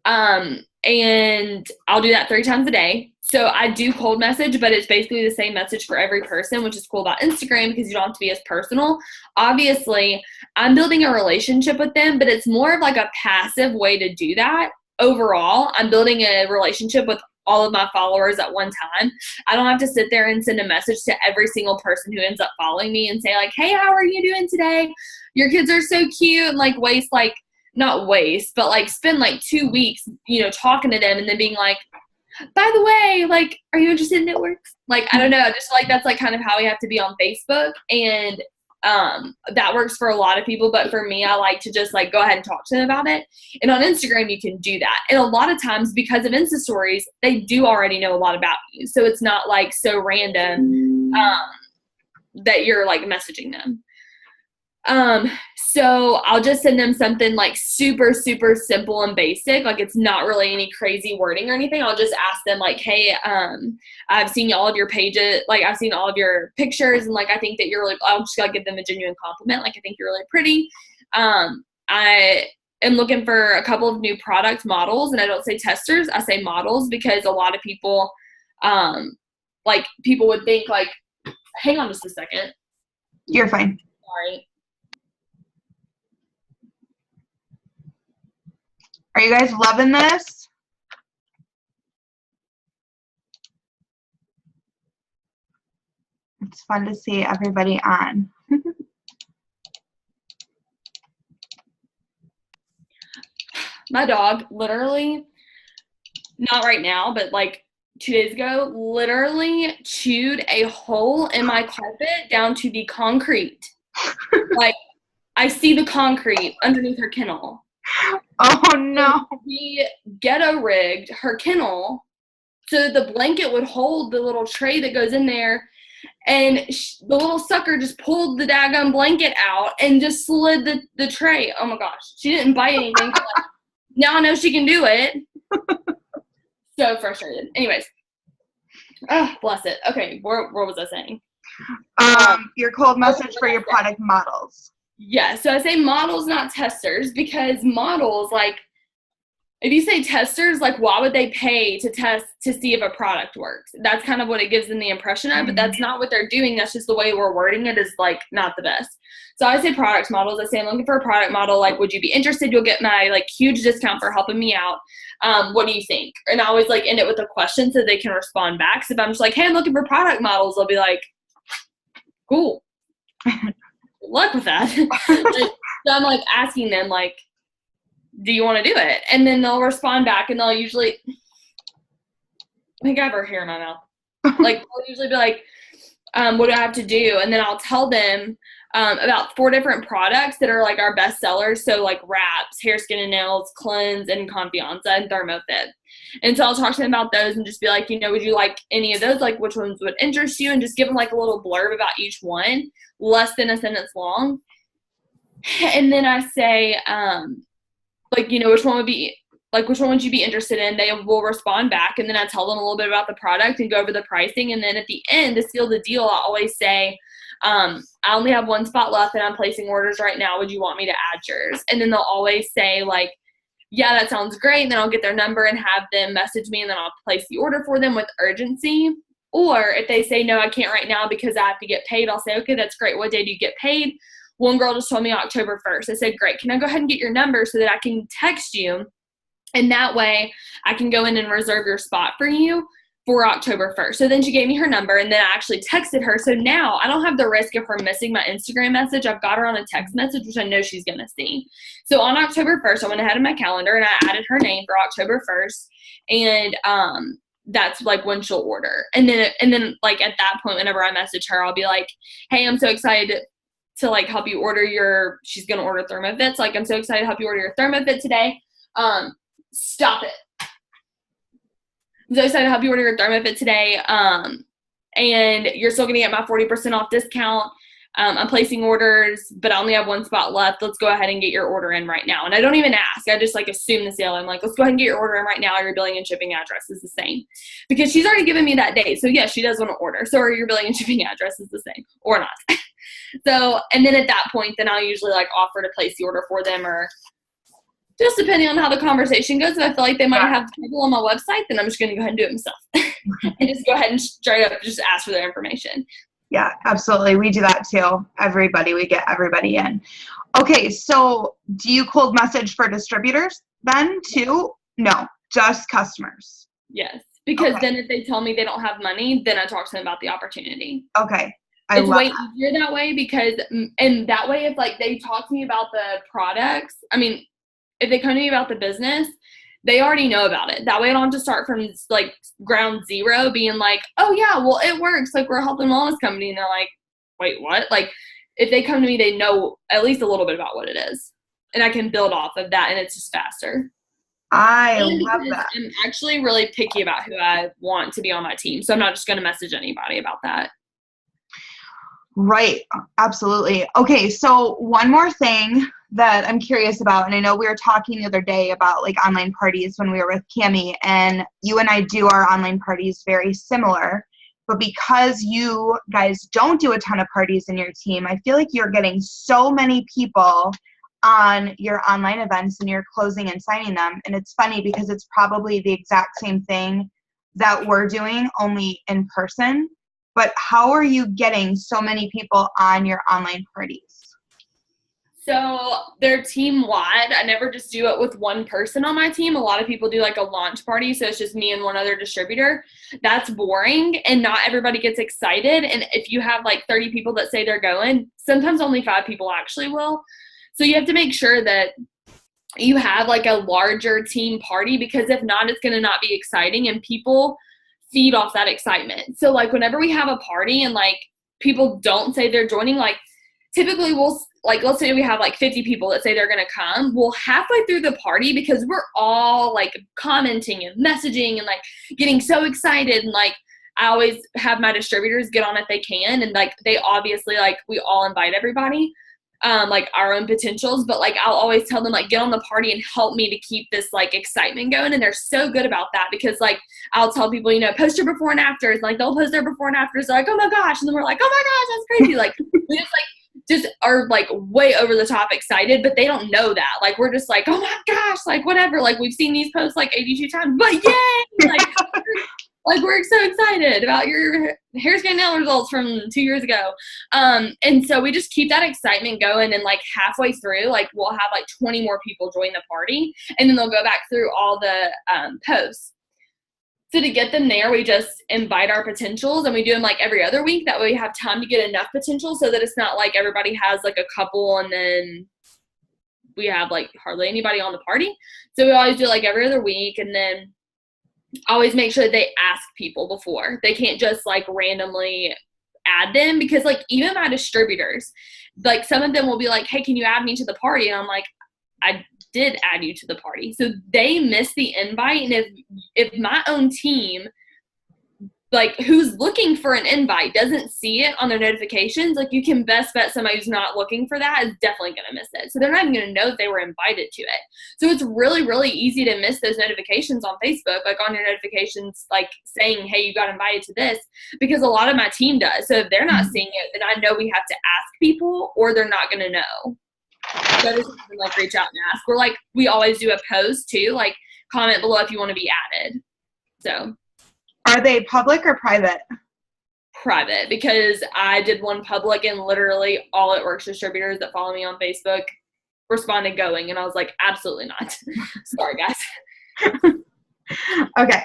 And I'll do that 3 times a day. So I do cold message, but it's basically the same message for every person, which is cool about Instagram because you don't have to be as personal. Obviously, I'm building a relationship with them, but it's more of like a passive way to do that. Overall, I'm building a relationship with all of my followers at one time. I don't have to sit there and send a message to every single person who ends up following me and say like, hey, how are you doing today? Your kids are so cute, and like not waste, but like spend like 2 weeks, talking to them and then being like, by the way, like, are you interested in networks? Like, I don't know. I just feel like that's like kind of how we have to be on Facebook. And that works for a lot of people, but for me, I like to just like go ahead and talk to them about it. And on Instagram, you can do that. And a lot of times because of Insta stories, they do already know a lot about you. So it's not like so random that you're like messaging them. So I'll just send them something like super, super simple and basic. Like it's not really any crazy wording or anything. I'll just ask them like, hey, I've seen all of your pages. Like I've seen all of your pictures. And like, I think that you're really, I'll just gotta give them a genuine compliment. Like I think you're really pretty. I am looking for a couple of new product models, and I don't say testers, I say models, because a lot of people, like people would think like, hang on just a second. You're fine. Sorry. Are you guys loving this? It's fun to see everybody on. My dog literally, not right now, but like 2 days ago, literally chewed a hole in my carpet down to the concrete. Like I see the concrete underneath her kennel. Oh no. We ghetto rigged her kennel so that the blanket would hold the little tray that goes in there, and the little sucker just pulled the daggone blanket out and just slid the tray. Oh my gosh, she didn't bite anything. Like, now I know she can do it. So frustrated. Anyways, oh bless it. Okay, what was I saying? Your cold message for your product models. Yeah, so I say models, not testers, because models, like, if you say testers, like, why would they pay to test to see if a product works? That's kind of what it gives them the impression of, but that's not what they're doing. That's just the way we're wording it is, like, not the best. So I say product models. I say I'm looking for a product model. Like, would you be interested? You'll get my, like, huge discount for helping me out. What do you think? And I always, like, end it with a question so they can respond back. So if I'm just like, hey, I'm looking for product models, they'll be like, cool. Good luck with that. So I'm like asking them like, do you want to do it? And then they'll respond back, and they'll usually, I think I have her hair in my mouth. Like, they'll usually be like, what do I have to do? And then I'll tell them about 4 different products that are like our best sellers. So like wraps, hair, skin, and nails, cleanse, and Confianza, and ThermoFit. And so I'll talk to them about those and just be like, would you like any of those? Like, which ones would interest you? And just give them like a little blurb about each one, less than a sentence long. And then I say, which one would you be interested in? They will respond back, and then I tell them a little bit about the product and go over the pricing. And then at the end, to seal the deal, I always say, I only have 1 spot left and I'm placing orders right now. Would you want me to add yours? And then they'll always say like, yeah, that sounds great. And then I'll get their number and have them message me, and then I'll place the order for them with urgency. Or if they say, no, I can't right now because I have to get paid, I'll say, okay, that's great. What day do you get paid? One girl just told me October 1st. I said, great. Can I go ahead and get your number so that I can text you? And that way I can go in and reserve your spot for you for October 1st. So then she gave me her number, and then I actually texted her. So now I don't have the risk of her missing my Instagram message. I've got her on a text message, which I know she's going to see. So on October 1st, I went ahead in my calendar and I added her name for October 1st. And, that's like when she'll order. And then like at that point, whenever I message her, I'll be like, hey, I'm so excited to like help you order she's going to order ThermoFits. Like, I'm so excited to help you order your ThermoFit today. Stop it. I'm so excited to help you order your ThermoFit today. And you're still going to get my 40% off discount. I'm placing orders, but I only have 1 spot left. Let's go ahead and get your order in right now. And I don't even ask. I just like assume the sale. I'm like, let's go ahead and get your order in right now. Your billing and shipping address is the same, because she's already given me that date. So yes, she does want to order. So your billing and shipping address is the same or not. So, and then at that point, then I'll usually like offer to place the order for them, or just depending on how the conversation goes. If I feel like they might have trouble on my website, then I'm just going to go ahead and do it myself and just go ahead and straight up just ask for their information. Yeah, absolutely. We do that too. We get everybody in. Okay, so do you cold message for distributors then too? No, just customers. Yes, because then if they tell me they don't have money, then I talk to them about the opportunity. Okay. It's way easier that way, because, and that way if like they talk to me about the products, I mean, if they come to me about the business, they already know about it. That way I don't have to start from like ground zero being like, oh yeah, well it works. Like, we're a health and wellness company. And they're like, wait, what? Like, if they come to me, they know at least a little bit about what it is. And I can build off of that, and it's just faster. I love that. I'm actually really picky about who I want to be on my team. So I'm not just going to message anybody about that. Right. Absolutely. Okay. So one more thing that I'm curious about, and I know we were talking the other day about like online parties when we were with Cammie, and you and I do our online parties very similar, but because you guys don't do a ton of parties in your team, I feel like you're getting so many people on your online events and you're closing and signing them. And it's funny because it's probably the exact same thing that we're doing, only in person. But how are you getting so many people on your online parties? So they're team-wide. I never just do it with one person on my team. A lot of people do like a launch party, so it's just me and one other distributor. That's boring, and not everybody gets excited. And if you have like 30 people that say they're going, sometimes only 5 people actually will. So you have to make sure that you have like a larger team party, because if not, it's going to not be exciting, and people feed off that excitement. So like whenever we have a party and like people don't say they're joining, like typically we'll like, let's say we have like 50 people that say they're going to come. Well, halfway through the party, because we're all like commenting and messaging and like getting so excited, and like I always have my distributors get on if they can, and like they obviously like we all invite everybody, like our own potentials, but like I'll always tell them like get on the party and help me to keep this like excitement going. And they're so good about that, because like I'll tell people, post your before and afters, and like they'll post their before and afters. They're like, oh my gosh. And then we're like, oh my gosh, that's crazy. Like we just are like way over the top excited, but they don't know that. Like we're just like, oh my gosh, like whatever. Like we've seen these posts like 82 times, but yay! Like we're so excited about your hair, skin, nail results from 2 years ago. And so we just keep that excitement going, and like halfway through, like we'll have like 20 more people join the party, and then they'll go back through all the posts. So to get them there, we just invite our potentials, and we do them like every other week. That way we have time to get enough potential so that it's not like everybody has like a couple and then we have like hardly anybody on the party. So we always do like every other week, and then always make sure they ask people before. They can't just like randomly add them, because like even my distributors, like some of them will be like, hey, can you add me to the party? And I'm like, I did add you to the party. So they miss the invite. And if my own team, like who's looking for an invite, doesn't see it on their notifications, like you can best bet somebody who's not looking for that is definitely going to miss it. So they're not even going to know that they were invited to it. So it's really, really easy to miss those notifications on Facebook, like on your notifications, like saying, hey, you got invited to this, because a lot of my team does. So if they're not seeing it, then I know we have to ask people, or they're not going to know. So just like reach out and ask. We're like, we always do a post too, like comment below if you want to be added. So. Are they public or private? Private, because I did one public and literally all It Works distributors that follow me on Facebook responded going, and I was like, absolutely not. Sorry, guys. Okay.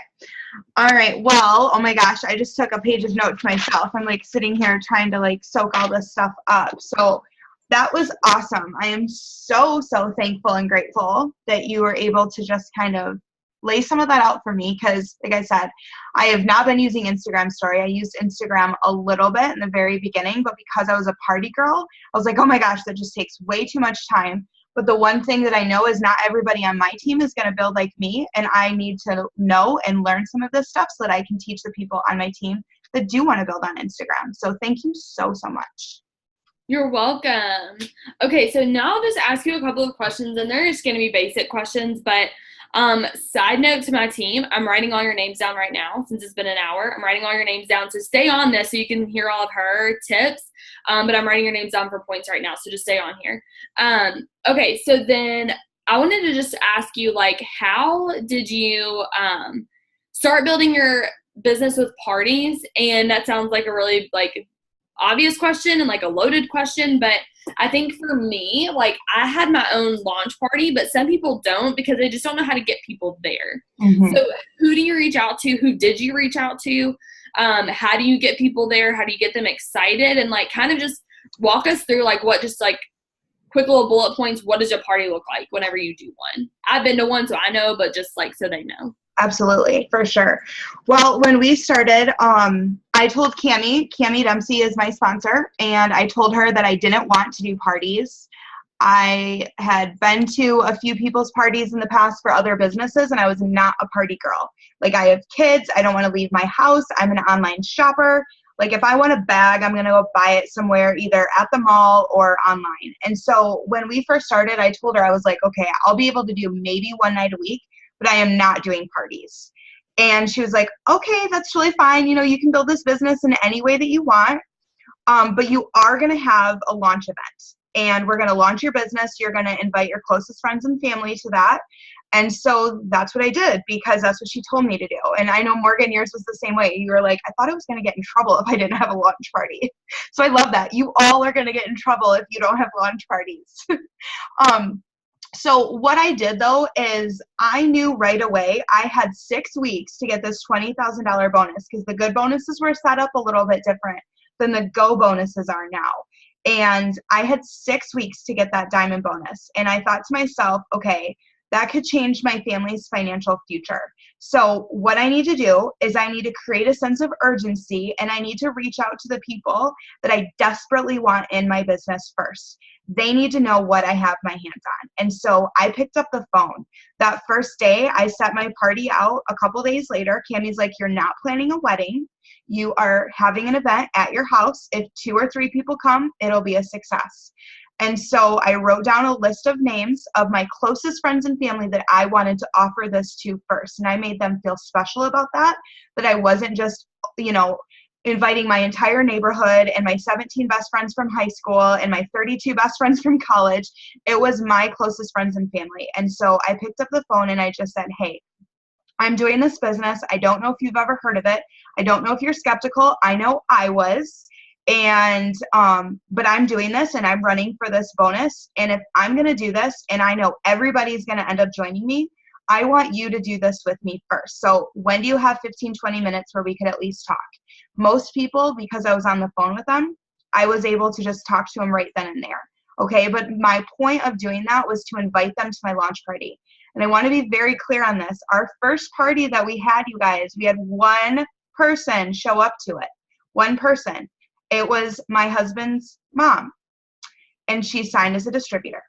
All right. Well, oh my gosh, I just took a page of notes myself. I'm like sitting here trying to like soak all this stuff up. So that was awesome. I am so, so thankful and grateful that you were able to just kind of lay some of that out for me, because like I said, I have not been using Instagram story. I used Instagram a little bit in the very beginning, but because I was a party girl, I was like, oh my gosh, that just takes way too much time. But the one thing that I know is not everybody on my team is going to build like me, and I need to know and learn some of this stuff so that I can teach the people on my team that do want to build on Instagram. So thank you so, so much. You're welcome. Okay, so now I'll just ask you a couple of questions, and they're just going to be basic questions, but side note to my team, I'm writing all your names down right now since it's been an hour. I'm writing all your names down, so stay on this so you can hear all of her tips, but I'm writing your names down for points right now, so just stay on here. Okay, so then I wanted to just ask you, like, how did you start building your business with parties? And that sounds like a really, like, obvious question and like a loaded question, but I think for me, like I had my own launch party, but some people don't, because they just don't know how to get people there. So who do you reach out to? Who did you reach out to? How do you get people there? How do you get them excited? And like kind of just walk us through like what, just like quick little bullet points. What does your party look like whenever you do one? I've been to one, so I know, but just like so they know. Absolutely, for sure. Well, when we started, I told Cami Dempsey is my sponsor, and I told her that I didn't want to do parties. I had been to a few people's parties in the past for other businesses, and I was not a party girl. Like, I have kids. I don't want to leave my house. I'm an online shopper. Like, if I want a bag, I'm going to go buy it somewhere, either at the mall or online. And so when we first started, I told her, I was like, okay, I'll be able to do maybe one night a week, but I am not doing parties. And she was like, okay, that's really fine. You know, you can build this business in any way that you want, but you are going to have a launch event. And we're going to launch your business. You're going to invite your closest friends and family to that. And so that's what I did, because that's what she told me to do. And I know, Morgan, yours was the same way. You were like, I thought I was going to get in trouble if I didn't have a launch party. So I love that. You all are going to get in trouble if you don't have launch parties. So what I did, though, is I knew right away I had 6 weeks to get this $20,000 bonus, because the good bonuses were set up a little bit different than the go bonuses are now. And I had 6 weeks to get that diamond bonus. And I thought to myself, okay, that could change my family's financial future. So what I need to do is I need to create a sense of urgency, and I need to reach out to the people that I desperately want in my business first. They need to know what I have my hands on. And so I picked up the phone. That first day, I set my party out. A couple days later, Cammie's like, you're not planning a wedding. You are having an event at your house. If 2 or 3 people come, it'll be a success. And so I wrote down a list of names of my closest friends and family that I wanted to offer this to first. And I made them feel special about that I wasn't just, you know, inviting my entire neighborhood and my 17 best friends from high school and my 32 best friends from college. It was my closest friends and family. And so I picked up the phone and I just said, hey, I'm doing this business. I don't know if you've ever heard of it. I don't know if you're skeptical. I know I was. And, but I'm doing this and I'm running for this bonus. And if I'm going to do this and I know everybody's going to end up joining me, I want you to do this with me first. So when do you have 15, 20 minutes where we could at least talk? Most people, because I was on the phone with them, I was able to just talk to them right then and there. Okay, but my point of doing that was to invite them to my launch party. And I want to be very clear on this. Our first party that we had, you guys, we had one person show up to it. One person. It was my husband's mom, and she signed as a distributor.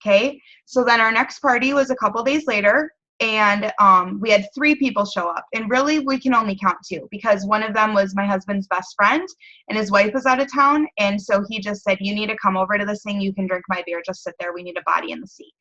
Okay, so then our next party was a couple days later, and we had 3 people show up. And really, we can only count 2 because one of them was my husband's best friend, and his wife was out of town. And so he just said, you need to come over to this thing. You can drink my beer. Just sit there. We need a body in the seat.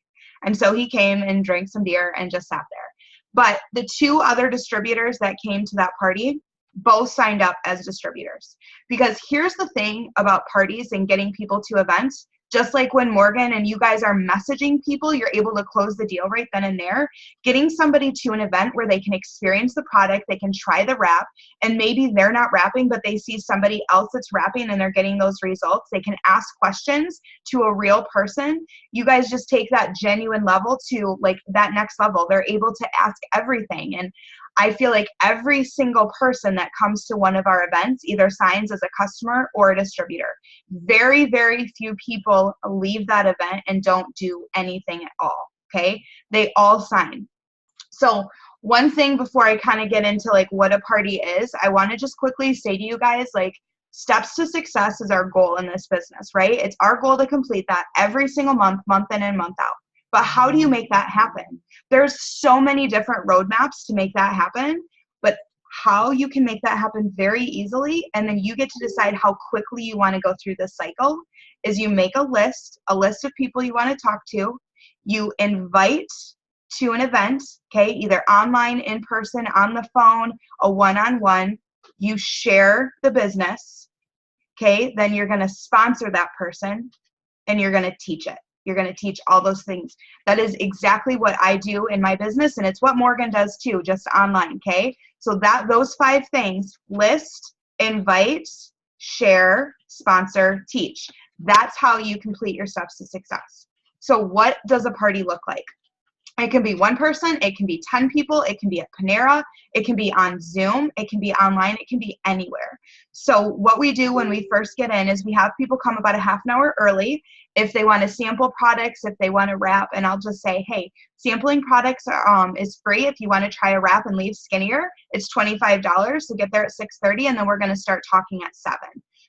And so he came and drank some beer and just sat there. But the 2 other distributors that came to that party both signed up as distributors. Because here's the thing about parties and getting people to events. Just like when Morgan and you guys are messaging people, you're able to close the deal right then and there. Getting somebody to an event where they can experience the product, they can try the wrap, and maybe they're not wrapping, but they see somebody else that's wrapping and they're getting those results. They can ask questions to a real person. You guys just take that genuine level to like that next level. They're able to ask everything. And I feel like every single person that comes to one of our events either signs as a customer or a distributor. Very, very few people leave that event and don't do anything at all, okay? They all sign. So one thing before I kind of get into like what a party is, I want to just quickly say to you guys, like, steps to success is our goal in this business, right? It's our goal to complete that every single month, month in and month out. But how do you make that happen? There's so many different roadmaps to make that happen, but how you can make that happen very easily, and then you get to decide how quickly you want to go through this cycle, is you make a list of people you want to talk to, you invite to an event, okay, either online, in person, on the phone, a one-on-one, you share the business, okay, then you're going to sponsor that person, and you're going to teach it. You're going to teach all those things. That is exactly what I do in my business, and it's what Morgan does too, just online, okay? So those 5 things: list, invite, share, sponsor, teach. That's how you complete your steps to success. So what does a party look like? It can be 1 person, it can be 10 people, it can be at Panera, it can be on Zoom, it can be online, it can be anywhere. So what we do when we first get in is we have people come about a half an hour early if they want to sample products, if they want to wrap, and I'll just say, hey, sampling products is free. If you want to try a wrap and leave skinnier, it's $25, so get there at 6:30, and then we're going to start talking at 7.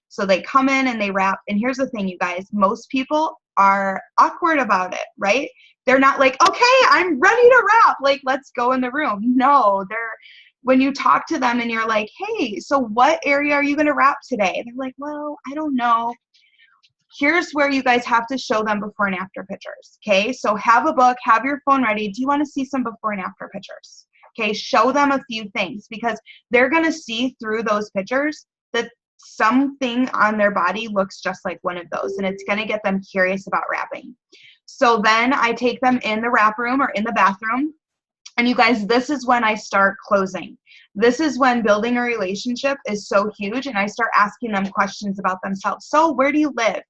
So they come in and they wrap, and here's the thing, you guys, most people are awkward about it, right? They're not like, okay, I'm ready to wrap, like, let's go in the room. No, when you talk to them and you're like, hey, so what area are you going to wrap today? They're like, well, I don't know. Here's where you guys have to show them before and after pictures, okay? So have a book, have your phone ready. Do you want to see some before and after pictures? Okay, show them a few things because they're going to see through those pictures that something on their body looks just like one of those, and it's going to get them curious about wrapping. So then I take them in the wrap room or in the bathroom, and you guys, this is when I start closing. This is when building a relationship is so huge, and I start asking them questions about themselves. So where do you live?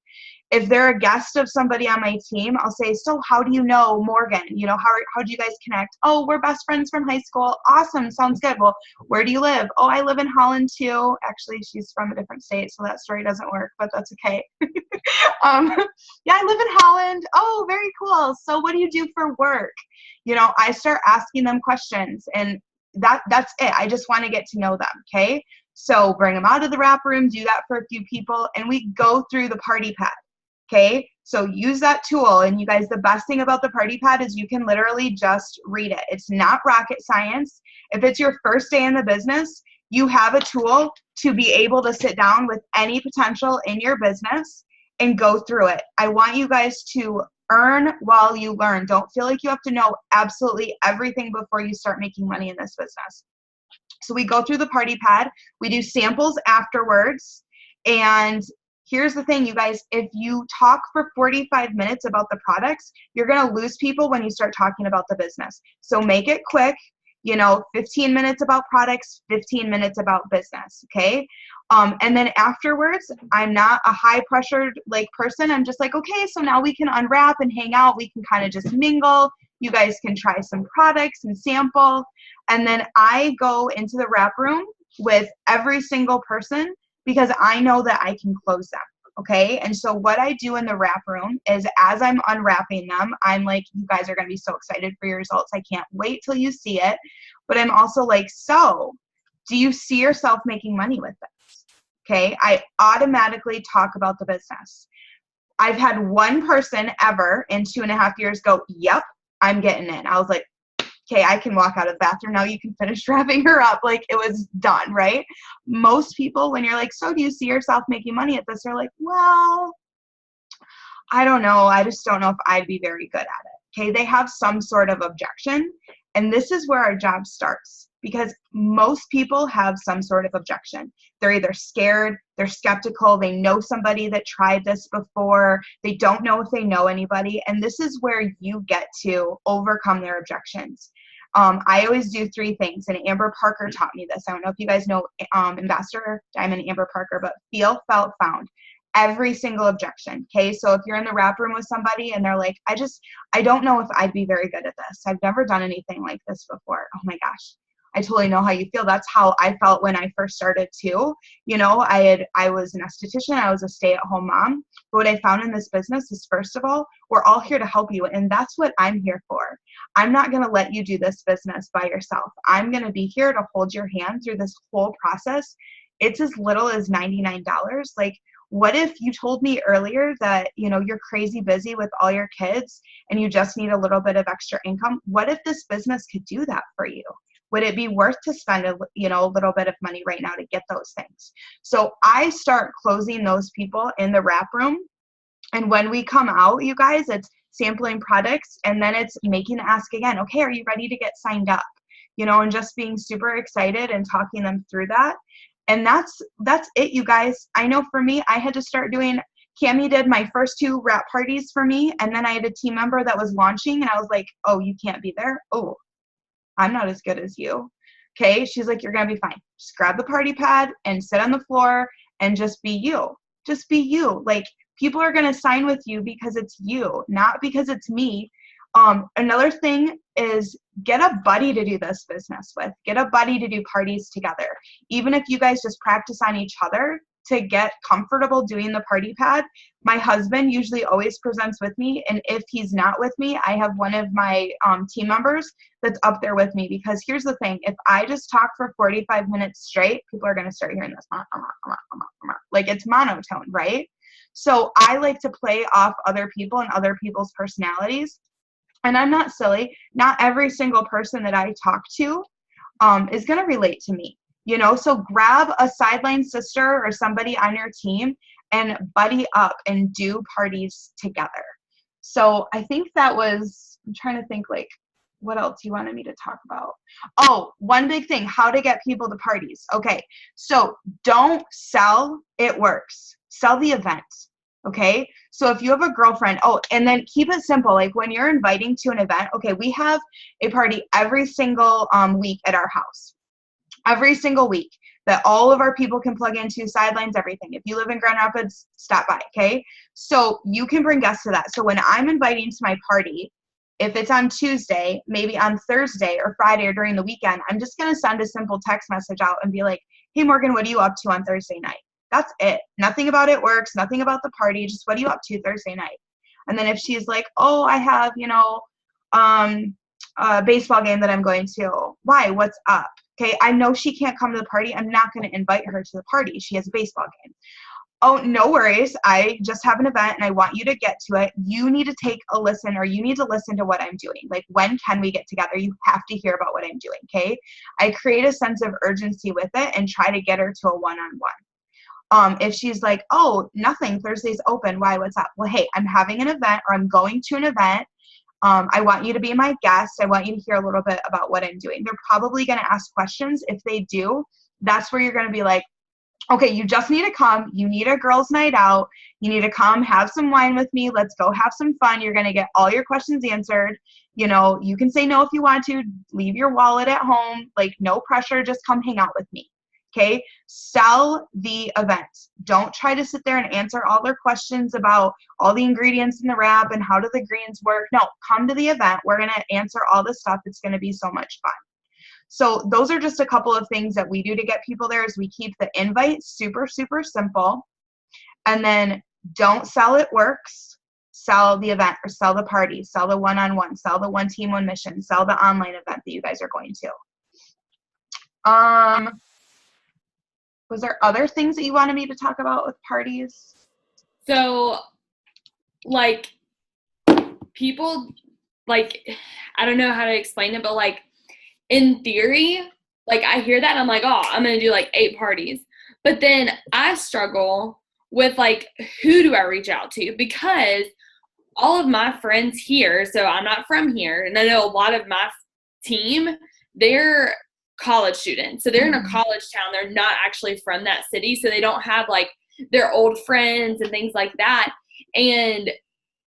If they're a guest of somebody on my team, I'll say, so how do you know Morgan? You know, how do you guys connect? Oh, we're best friends from high school. Awesome. Sounds good. Well, where do you live? Oh, I live in Holland too. Actually, she's from a different state, so that story doesn't work, but that's okay. Yeah, I live in Holland. Oh, very cool. So what do you do for work? You know, I start asking them questions, and that's it. I just want to get to know them, okay? So bring them out of the wrap room, do that for a few people, and we go through the party pad. Okay, so use that tool. And you guys, the best thing about the party pad is you can literally just read it. It's not rocket science. If it's your first day in the business, you have a tool to be able to sit down with any potential in your business and go through it. I want you guys to earn while you learn. Don't feel like you have to know absolutely everything before you start making money in this business. So we go through the party pad. We do samples afterwards. And here's the thing, you guys, if you talk for 45 minutes about the products, you're going to lose people when you start talking about the business. So make it quick, 15 minutes about products, 15 minutes about business, okay? And then afterwards, I'm not a high pressured person. I'm just like, okay, so now we can unwrap and hang out. We can kind of just mingle. You guys can try some products and sample. And then I go into the wrap room with every single person because I know that I can close them. Okay. And so what I do in the wrap room is as I'm unwrapping them, I'm like, you guys are going to be so excited for your results. I can't wait till you see it. But I'm also like, so do you see yourself making money with this? Okay. I automatically talk about the business. I've had one person ever in 2.5 years go, yep, I'm getting in. I was like, okay, I can walk out of the bathroom now. You can finish wrapping her up. Like, it was done, right? Most people, when you're like, so do you see yourself making money at this? They're like, well, I don't know. I just don't know if I'd be very good at it. Okay, they have some sort of objection. And this is where our job starts, because most people have some sort of objection. They're either scared, they're skeptical, they know somebody that tried this before, they don't know if they know anybody. And this is where you get to overcome their objections. I always do 3 things, and Amber Parker taught me this. I don't know if you guys know Ambassador Diamond Amber Parker, but feel, felt, found. Every single objection. Okay, so if you're in the wrap room with somebody and they're like, I don't know if I'd be very good at this. I've never done anything like this before. Oh my gosh, I totally know how you feel. That's how I felt when I first started too. You know, I was an esthetician. I was a stay-at-home mom. But what I found in this business is, first of all, we're all here to help you, and that's what I'm here for. I'm not going to let you do this business by yourself. I'm going to be here to hold your hand through this whole process. It's as little as $99. Like, what if you told me earlier that, you know, you're crazy busy with all your kids and you just need a little bit of extra income? What if this business could do that for you? Would it be worth to spend a little bit of money right now to get those things? So I start closing those people in the wrap room. And when we come out, you guys, it's sampling products, and then it's making the ask again. Okay, are you ready to get signed up? You know, and just being super excited and talking them through that. And that's it, you guys. I know for me, I had to start doing, Cammie did my first 2 wrap parties for me, and then I had a team member that was launching, and I was like, oh, you can't be there? Oh, I'm not as good as you. Okay, she's like, you're going to be fine. Just grab the party pad and sit on the floor and just be you. Just be you. Like, people are going to sign with you because it's you, not because it's me. Another thing is, get a buddy to do this business with. Get a buddy to do parties together. Even if you guys just practice on each other to get comfortable doing the party pad. My husband usually always presents with me, and if he's not with me, I have one of my team members that's up there with me, because here's the thing. If I just talk for 45 minutes straight, people are going to start hearing this. Like, it's monotone, right? So I like to play off other people and other people's personalities. And I'm not silly. Not every single person that I talk to is going to relate to me, you know? So grab a sideline sister or somebody on your team and buddy up and do parties together. So I think that was, I'm trying to think, like, what else you wanted me to talk about? Oh, one big thing, how to get people to parties. Okay, so don't sell, it works. Sell the event. Okay, so if you have a girlfriend, and then keep it simple. Like, when you're inviting to an event, okay, we have a party every single week at our house. Every single week that all of our people can plug into, sidelines, everything. If you live in Grand Rapids, stop by, okay? So you can bring guests to that. So when I'm inviting to my party, if it's on Tuesday, maybe on Thursday or Friday or during the weekend, I'm just going to send a simple text message out and be like, hey, Morgan, what are you up to on Thursday night? That's it. Nothing about it works. Nothing about the party. Just what are you up to Thursday night? And then if she's like, oh, I have, a baseball game that I'm going to. Why? What's up? Okay, I know she can't come to the party. I'm not going to invite her to the party. She has a baseball game. Oh, no worries. I just have an event and I want you to get to it. You need to take a listen, or you need to listen to what I'm doing. Like, when can we get together? You have to hear about what I'm doing, okay? I create a sense of urgency with it and try to get her to a one-on-one. If she's like, oh, nothing, Thursday's open. Why? What's up? Well, hey, I'm having an event, or I'm going to an event. I want you to be my guest. I want you to hear a little bit about what I'm doing. They're probably going to ask questions. If they do, that's where you're going to be like, okay, you just need to come. You need a girls' night out. You need to come, have some wine with me. Let's go have some fun. You're going to get all your questions answered. You know, you can say no if you want to. Leave your wallet at home. Like, no pressure. Just come hang out with me. Okay, sell the event. Don't try to sit there and answer all their questions about all the ingredients in the wrap and how do the greens work. No, come to the event. We're going to answer all this stuff. It's going to be so much fun. So those are just a couple of things that we do to get people there. Is we keep the invite super, super simple. And then don't sell it works. Sell the event or sell the party, sell the one-on-one, sell the one team, one mission, sell the online event that you guys are going to. Was there other things that you wanted me to talk about with parties? So, like, people, like, I don't know how to explain it, but, like, in theory, like, I hear that and I'm like, oh, I'm going to do, like, 8 parties. But then I struggle with, like, who do I reach out to? Because all of my friends here, so I'm not from here, and I know a lot of my team, they're college students. So they're in a college town. They're not actually from that city. So they don't have, like, their old friends and things like that. And,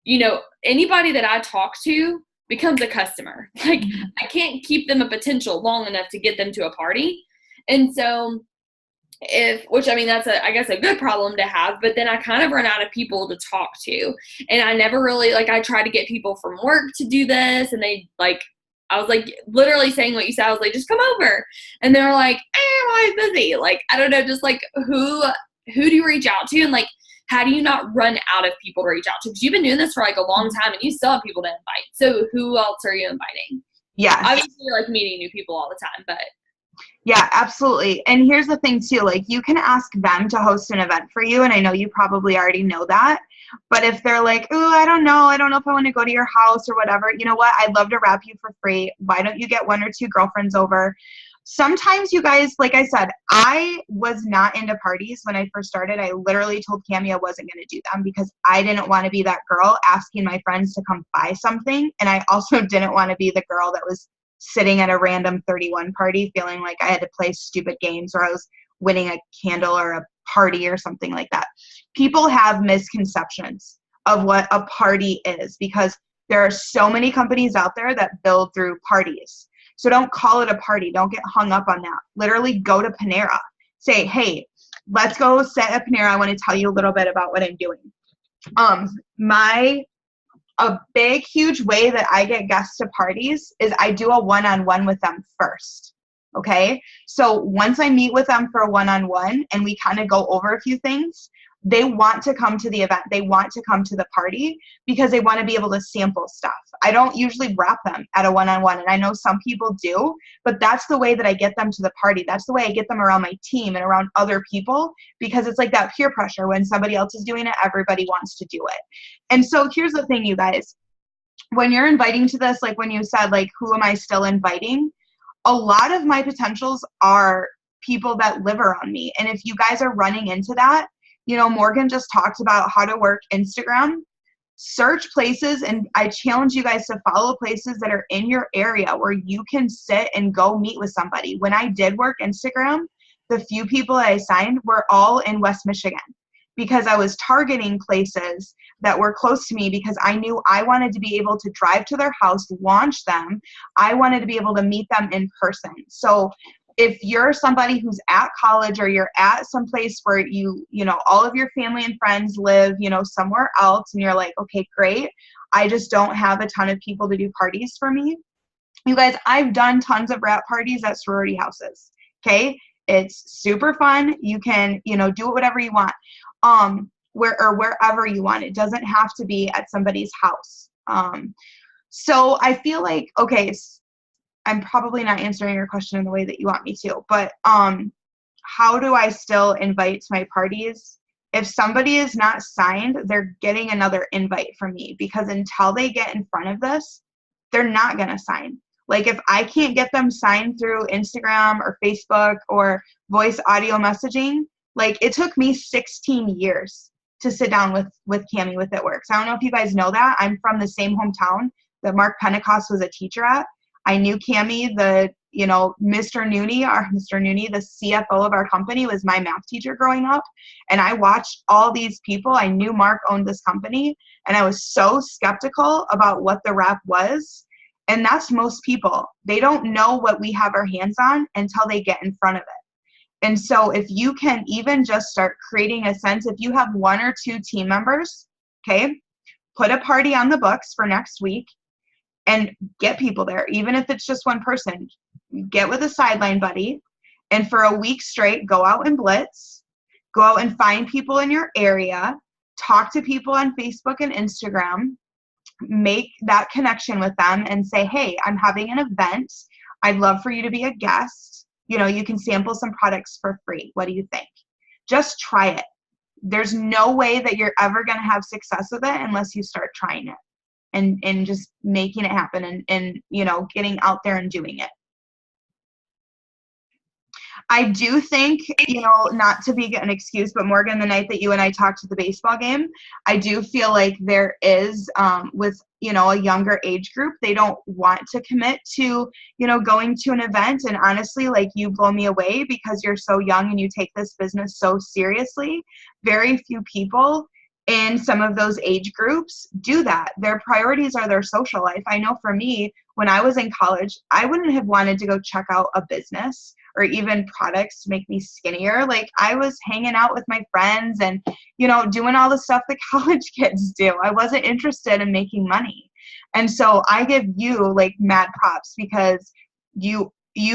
you know, anybody that I talk to becomes a customer. Like, I can't keep them a potential long enough to get them to a party. And so which I mean, that's I guess a good problem to have, but then I kind of run out of people to talk to. And I never really, like, I try to get people from work to do this, and they, like, I was, like, literally saying what you said. I was like, just come over. And they were like, I'm always busy. Like, I don't know, just, like, who do you reach out to? And, like, how do you not run out of people to reach out to? Because you've been doing this for, like, a long time, and you still have people to invite. So who else are you inviting? Yes. Obviously, you're, like, meeting new people all the time, but. Yeah, absolutely. And here's the thing too, like, you can ask them to host an event for you, and I know you probably already know that, but if they're like, ooh, I don't know if I want to go to your house or whatever, you know what, I'd love to wrap you for free. Why don't you get 1 or 2 girlfriends over? Sometimes you guys, like I said, I was not into parties when I first started. I literally told Cammie I wasn't going to do them because I didn't want to be that girl asking my friends to come buy something, and I also didn't want to be the girl that was sitting at a random 31 party feeling like I had to play stupid games or I was winning a candle or a party or something like that. People have misconceptions of what a party is because there are so many companies out there that build through parties. So don't call it a party. Don't get hung up on that. Literally go to Panera. Say, hey, let's go sit at Panera. I want to tell you a little bit about what I'm doing. A big, huge way that I get guests to parties is I do a one-on-one with them first, okay? So once I meet with them for a one-on-one and we kind of go over a few things, they want to come to the event. They want to come to the party because they want to be able to sample stuff. I don't usually wrap them at a one-on-one, and I know some people do, but that's the way that I get them to the party. That's the way I get them around my team and around other people because it's like that peer pressure. When somebody else is doing it, everybody wants to do it. And so here's the thing, you guys. When you're inviting to this, like when you said, like, who am I still inviting? A lot of my potentials are people that live around me. And if you guys are running into that, you know, Morgan just talked about how to work Instagram. Search places, and I challenge you guys to follow places that are in your area where you can sit and go meet with somebody. When I did work Instagram, the few people I signed were all in West Michigan because I was targeting places that were close to me because I knew I wanted to be able to drive to their house, launch them. I wanted to be able to meet them in person. So if you're somebody who's at college or you're at some place where you know, all of your family and friends live, you know, somewhere else, and you're like, okay, great, I just don't have a ton of people to do parties for me. You guys, I've done tons of wrap parties at sorority houses, okay? It's super fun. You can, you know, do whatever you want, wherever you want. It doesn't have to be at somebody's house. So I feel like, okay, I'm probably not answering your question in the way that you want me to, but how do I still invite to my parties? If somebody is not signed, they're getting another invite from me because until they get in front of this, they're not going to sign. Like if I can't get them signed through Instagram or Facebook or voice audio messaging, like it took me 16 years to sit down with Cammie with It Works. I don't know if you guys know that. I'm from the same hometown that Mark Pentecost was a teacher at. I knew Cammie, Mr. Nooney, the CFO of our company, was my math teacher growing up. And I watched all these people. I knew Mark owned this company, and I was so skeptical about what the rep was. And that's most people. They don't know what we have our hands on until they get in front of it. And so if you can even just start creating a sense, if you have 1 or 2 team members, okay, put a party on the books for next week. And get people there, even if it's just one person. Get with a sideline buddy, and for a week straight, go out and blitz. Go out and find people in your area, talk to people on Facebook and Instagram, make that connection with them and say, hey, I'm having an event. I'd love for you to be a guest. You know, you can sample some products for free. What do you think? Just try it. There's no way that you're ever going to have success with it unless you start trying it and just making it happen and, you know, getting out there and doing it. I do think, you know, not to be an excuse, but Morgan, the night that you and I talked at the baseball game, I do feel like there is, with, you know, a younger age group, they don't want to commit to, you know, going to an event. And honestly, like, you blow me away because you're so young and you take this business so seriously. Very few people in some of those age groups do that. Their priorities are their social life. I know for me, when I was in college, I wouldn't have wanted to go check out a business or even products to make me skinnier. Like, I was hanging out with my friends and, you know, doing all the stuff that college kids do. I wasn't interested in making money. And so I give you like mad props because you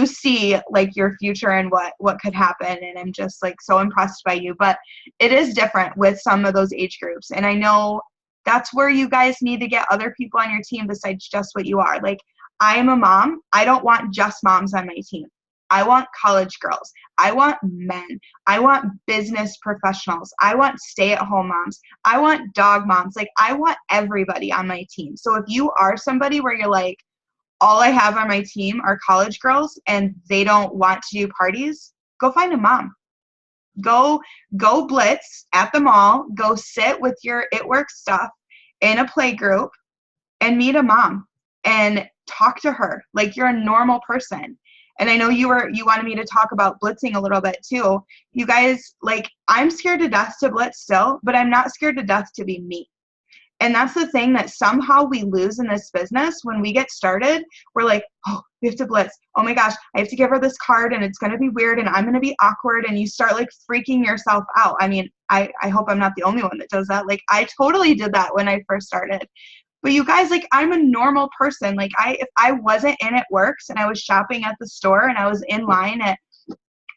see like your future and what could happen. And I'm just like so impressed by you. But it is different with some of those age groups. And I know that's where you guys need to get other people on your team besides just what you are. Like, I am a mom. I don't want just moms on my team. I want college girls. I want men. I want business professionals. I want stay-at-home moms. I want dog moms. Like, I want everybody on my team. So if you are somebody where you're like, all I have on my team are college girls and they don't want to do parties, go find a mom. Go blitz at the mall. Go sit with your It Works stuff in a play group and meet a mom and talk to her like you're a normal person. And I know you wanted me to talk about blitzing a little bit too. You guys, like, I'm scared to death to blitz still, but I'm not scared to death to be me. And that's the thing that somehow we lose in this business. When we get started, we're like, oh, we have to blitz. Oh my gosh, I have to give her this card and it's going to be weird and I'm going to be awkward. And you start like freaking yourself out. I mean, I hope I'm not the only one that does that. Like, I totally did that when I first started. But you guys, like, I'm a normal person. Like, if I wasn't in It Works and I was shopping at the store and I was in line at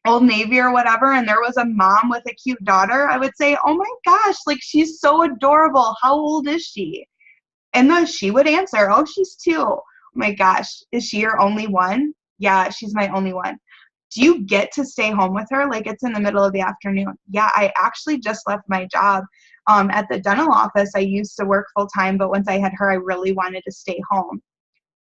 Old Navy or whatever, and there was a mom with a cute daughter, I would say, oh my gosh, like, she's so adorable. How old is she? And then she would answer, oh, she's 2. Oh my gosh, is she your only one? Yeah, she's my only one. Do you get to stay home with her? Like, it's in the middle of the afternoon. Yeah, I actually just left my job at the dental office. I used to work full time, but once I had her, I really wanted to stay home.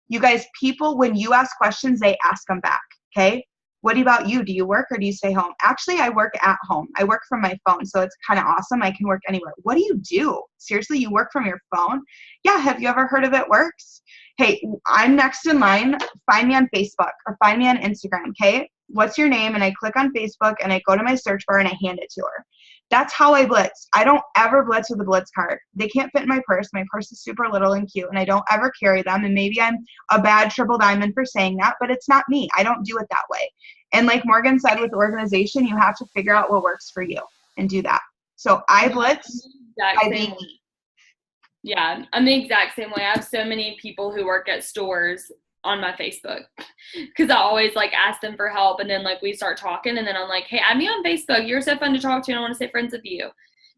You guys, people, when you ask questions, they ask them back, okay? What about you? Do you work or do you stay home? Actually, I work at home. I work from my phone, so it's kind of awesome. I can work anywhere. What do you do? Seriously, you work from your phone? Yeah, have you ever heard of It Works? Hey, I'm next in line. Find me on Facebook or find me on Instagram, okay? What's your name? And I click on Facebook and I go to my search bar and I hand it to her. That's how I blitz. I don't ever blitz with a blitz card. They can't fit in my purse. My purse is super little and cute, and I don't ever carry them. And maybe I'm a bad triple diamond for saying that, but it's not me. I don't do it that way. And like Morgan said, with the organization, you have to figure out what works for you and do that. So I blitz by being me. Yeah, I'm the exact same way. I have so many people who work at stores on my Facebook because I always like ask them for help, and then like we start talking, and then I'm like, hey, add me on Facebook. You're so fun to talk to and I want to stay friends with you.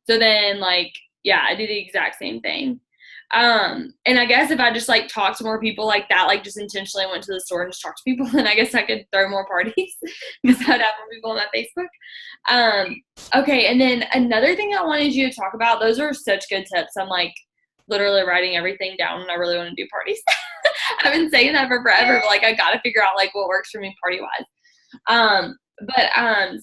So then like, yeah, I do the exact same thing. And I guess if I just like talk to more people like that, like just intentionally went to the store and just talked to people, then I guess I could throw more parties because I'd have more people on my Facebook. Okay, and then another thing I wanted you to talk about, those are such good tips. I'm like literally writing everything down and I really want to do parties. I've been saying that for forever, but like I gotta figure out like what works for me party wise.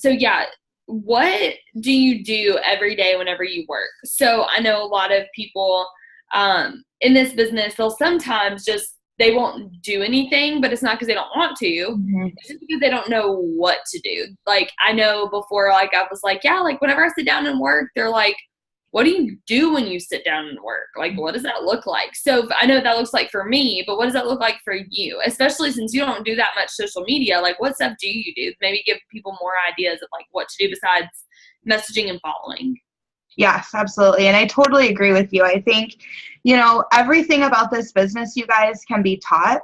So yeah, what do you do every day whenever you work? So I know a lot of people in this business, they'll sometimes just, they won't do anything, but it's not because they don't want to. Mm-hmm. It's just because they don't know what to do. Like I know before, like I was like, yeah, like whenever I sit down and work, they're like, what do you do when you sit down and work? Like, what does that look like? So I know what that looks like for me, but what does that look like for you? Especially since you don't do that much social media, like what stuff do you do? Maybe give people more ideas of like what to do besides messaging and following. Yes, absolutely. And I totally agree with you. I think, you know, everything about this business, you guys, can be taught.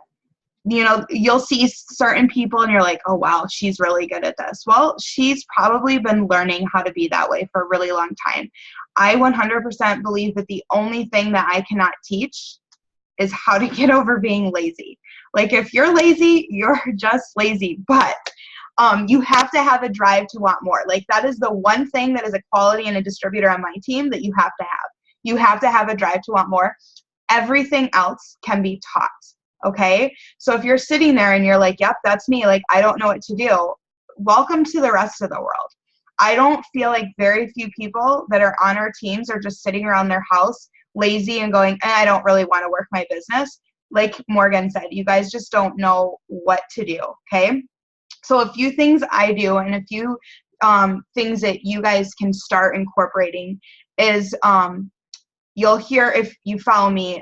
you know, you'll see certain people and you're like, oh, wow, she's really good at this. Well, she's probably been learning how to be that way for a really long time. I 100% believe that the only thing that I cannot teach is how to get over being lazy. Like, if you're lazy, you're just lazy. But you have to have a drive to want more. Like, that is the one thing that is a quality in a distributor on my team that you have to have. You have to have a drive to want more. Everything else can be taught. Okay, so if you're sitting there and you're like, yep, that's me, like, I don't know what to do, welcome to the rest of the world. I don't feel like very few people that are on our teams are just sitting around their house lazy and going, I don't really want to work my business. Like Morgan said, you guys just don't know what to do. Okay, so a few things I do and a few things that you guys can start incorporating is you'll hear, if you follow me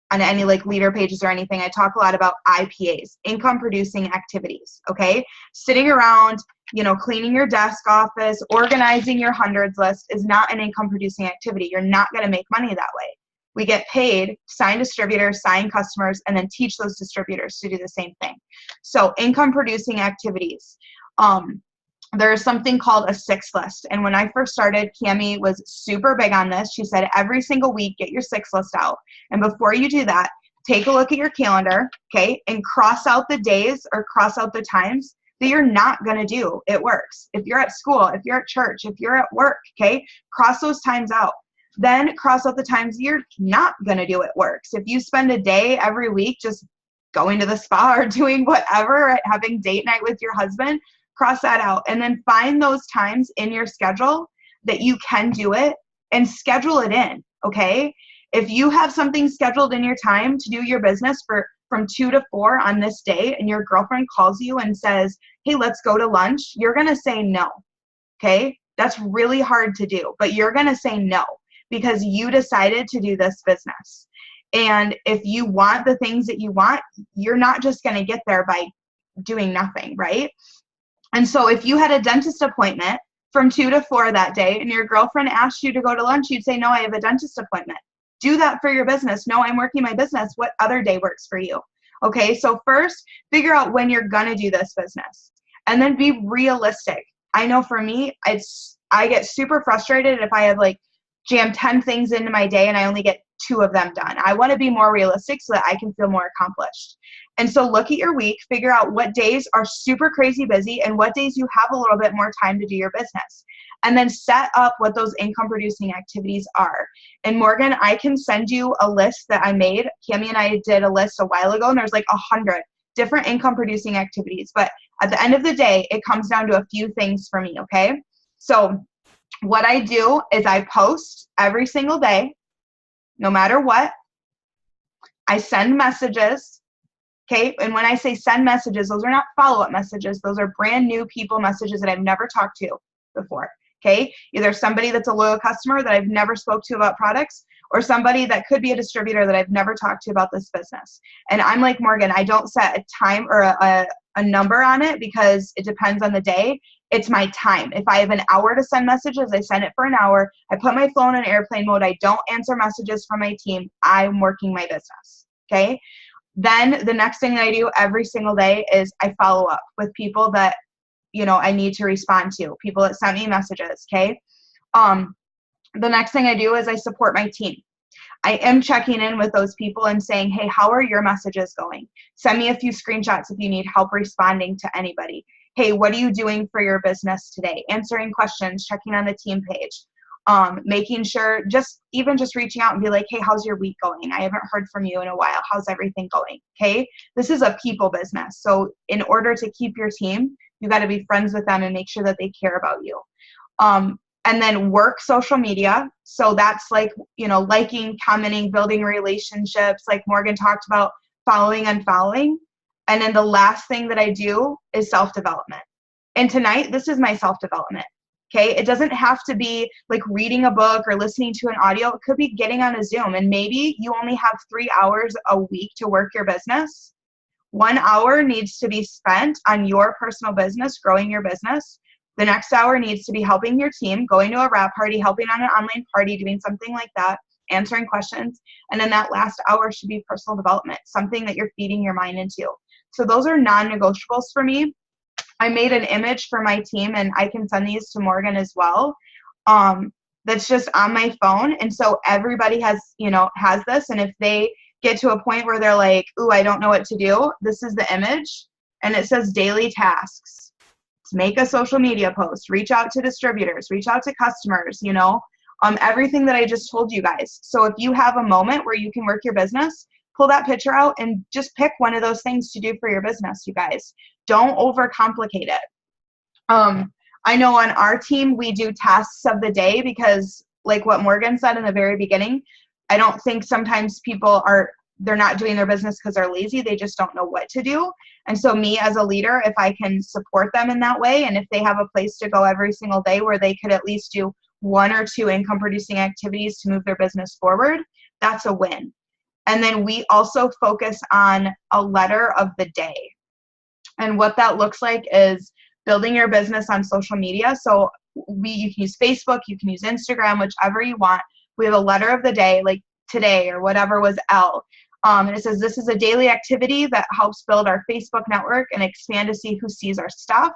on any like leader pages or anything, I talk a lot about IPAs, income producing activities. Okay, sitting around, you know, cleaning your desk office, organizing your hundreds list is not an income producing activity. You're not going to make money that way. We get paid, sign distributors, sign customers, and then teach those distributors to do the same thing. So income producing activities. There's something called a 6 list. And when I first started, Cami was super big on this. She said, every single week, get your 6 list out. And before you do that, take a look at your calendar, okay, and cross out the days or cross out the times that you're not going to do it works. If you're at school, if you're at church, if you're at work, okay, cross those times out. Then cross out the times you're not going to do it works. If you spend a day every week just going to the spa or doing whatever, having date night with your husband, cross that out. And then find those times in your schedule that you can do it and schedule it in, okay? If you have something scheduled in your time to do your business from 2 to 4 on this day and your girlfriend calls you and says, hey, let's go to lunch, you're going to say no, okay? That's really hard to do, but you're going to say no because you decided to do this business. And if you want the things that you want, you're not just going to get there by doing nothing, right? And so if you had a dentist appointment from 2 to 4 that day and your girlfriend asked you to go to lunch, you'd say, no, I have a dentist appointment. Do that for your business. No, I'm working my business. What other day works for you? Okay, so first, figure out when you're going to do this business. And then be realistic. I know for me, I get super frustrated if I have like jammed 10 things into my day and I only get 2 of them done. I want to be more realistic so that I can feel more accomplished. And so look at your week, figure out what days are super crazy busy and what days you have a little bit more time to do your business. And then set up what those income producing activities are. And Morgan, I can send you a list that I made. Cami and I did a list a while ago and there's like 100 different income producing activities. But at the end of the day, it comes down to a few things for me, okay? So what I do is I post every single day, no matter what. I send messages. Okay, and when I say send messages, those are not follow-up messages. Those are brand new people messages that I've never talked to before. Okay, either somebody that's a loyal customer that I've never spoke to about products or somebody that could be a distributor that I've never talked to about this business. And I'm like Morgan, I don't set a time or a number on it because it depends on the day. It's my time. If I have an hour to send messages, I send it for an hour. I put my phone in airplane mode. I don't answer messages from my team. I'm working my business. Okay. Then the next thing I do every single day is I follow up with people that, you know, I need to respond to, people that sent me messages, okay? The next thing I do is I support my team. I am checking in with those people and saying, hey, how are your messages going? Send me a few screenshots if you need help responding to anybody. Hey, what are you doing for your business today? Answering questions, checking on the team page. Making sure, just reaching out and be like, hey, how's your week going? I haven't heard from you in a while. How's everything going? Okay. This is a people business. So in order to keep your team, you got to be friends with them and make sure that they care about you. And then work social media. So that's like, you know, liking, commenting, building relationships, like Morgan talked about, following, unfollowing. And then the last thing that I do is self-development. And tonight, this is my self-development. Okay, it doesn't have to be like reading a book or listening to an audio. It could be getting on a Zoom, and maybe you only have 3 hours a week to work your business. 1 hour needs to be spent on your personal business, growing your business. The next hour needs to be helping your team, going to a wrap party, helping on an online party, doing something like that, answering questions. And then that last hour should be personal development, something that you're feeding your mind into. So those are non-negotiables for me. I made an image for my team, and I can send these to Morgan as well. That's just on my phone. And so everybody has this. And if they get to a point where they're like, ooh, I don't know what to do, this is the image. And it says daily tasks. Make a social media post, reach out to distributors, reach out to customers, everything that I just told you guys. So if you have a moment where you can work your business, pull that picture out and just pick one of those things to do for your business, you guys. Don't overcomplicate it. I know on our team, we do tasks of the day because, like what Morgan said in the very beginning, I don't think sometimes people they're not doing their business because they're lazy. They just don't know what to do. And so me as a leader, if I can support them in that way, and if they have a place to go every single day where they could at least do 1 or 2 income producing activities to move their business forward, that's a win. And then we also focus on a letter of the day. And what that looks like is building your business on social media. So you can use Facebook, you can use Instagram, whichever you want. We have a letter of the day, like today or whatever was L. And it says, this is a daily activity that helps build our Facebook network and expand to see who sees our stuff.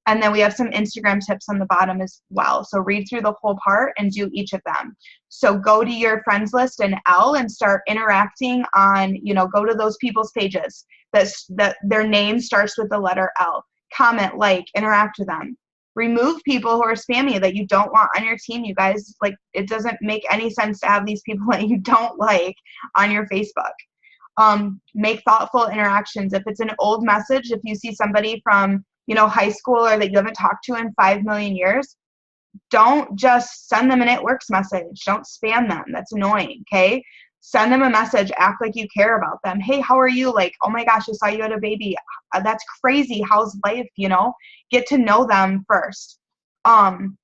And then we have some Instagram tips on the bottom as well. So read through the whole part and do each of them. So go to your friends list in L and start interacting on, go to those people's pages that their name starts with the letter L. Comment, like, interact with them. Remove people who are spammy that you don't want on your team, you guys. Like, it doesn't make any sense to have these people that you don't like on your Facebook. Make thoughtful interactions. If it's an old message, if you see somebody from, high school or that you haven't talked to in 5 million years, don't just send them an "it works" message. Don't spam them. That's annoying, okay? Send them a message. Act like you care about them. Hey, how are you? Like, oh my gosh, I saw you had a baby. That's crazy. How's life? Get to know them first. And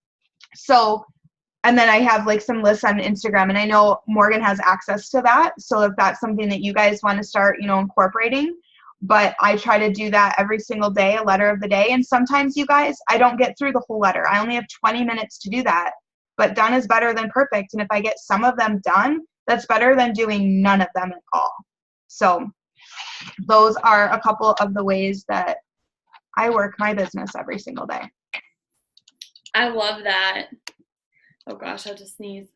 then I have like some lists on Instagram, and I know Morgan has access to that. So if that's something that you guys want to start, incorporating, but I try to do that every single day, a letter of the day. And sometimes, you guys, I don't get through the whole letter. I only have 20 minutes to do that, but done is better than perfect. And if I get some of them done, that's better than doing none of them at all. So those are a couple of the ways that I work my business every single day. I love that. Oh gosh, I just sneezed.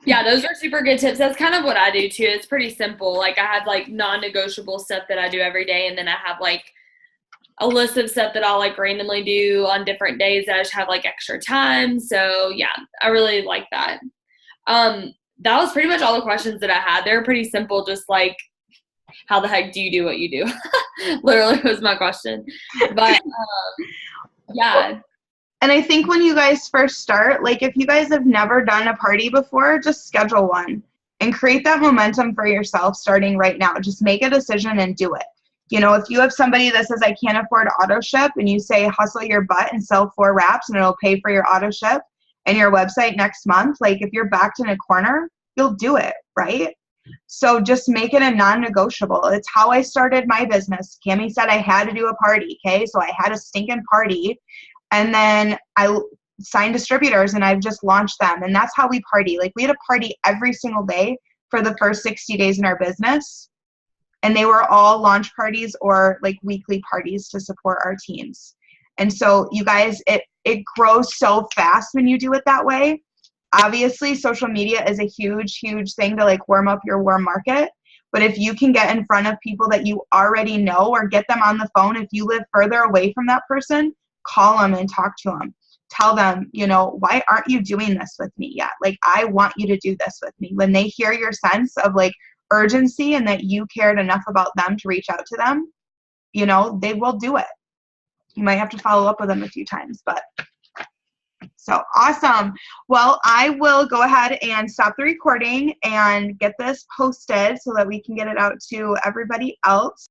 Yeah, those are super good tips. That's kind of what I do too. It's pretty simple. Like, I have like non-negotiable stuff that I do every day, and then I have like a list of stuff that I'll like randomly do on different days that I just have like extra time. So yeah, I really like that. That was pretty much all the questions that I had. They were pretty simple, just like, how the heck do you do what you do? Literally was my question. But yeah. And I think when you guys first start, like if you guys have never done a party before, just schedule one and create that momentum for yourself starting right now. Just make a decision and do it. If you have somebody that says, I can't afford auto ship, and you say, hustle your butt and sell 4 wraps and it'll pay for your auto ship and your website next month, like if you're backed in a corner, you'll do it, right? So just make it a non-negotiable. It's how I started my business. Cammie said I had to do a party, okay? So I had a stinking party. And then I signed distributors and I've just launched them. And that's how we party. Like, we had a party every single day for the first 60 days in our business. And they were all launch parties or like weekly parties to support our teams. And so you guys, it grows so fast when you do it that way. Obviously, social media is a huge, huge thing to like warm up your warm market. But if you can get in front of people that you already know or get them on the phone, if you live further away from that person, call them and talk to them. Tell them, why aren't you doing this with me yet? Like, I want you to do this with me. When they hear your sense of like urgency and that you cared enough about them to reach out to them, they will do it. You might have to follow up with them a few times, but so awesome. Well, I will go ahead and stop the recording and get this posted so that we can get it out to everybody else.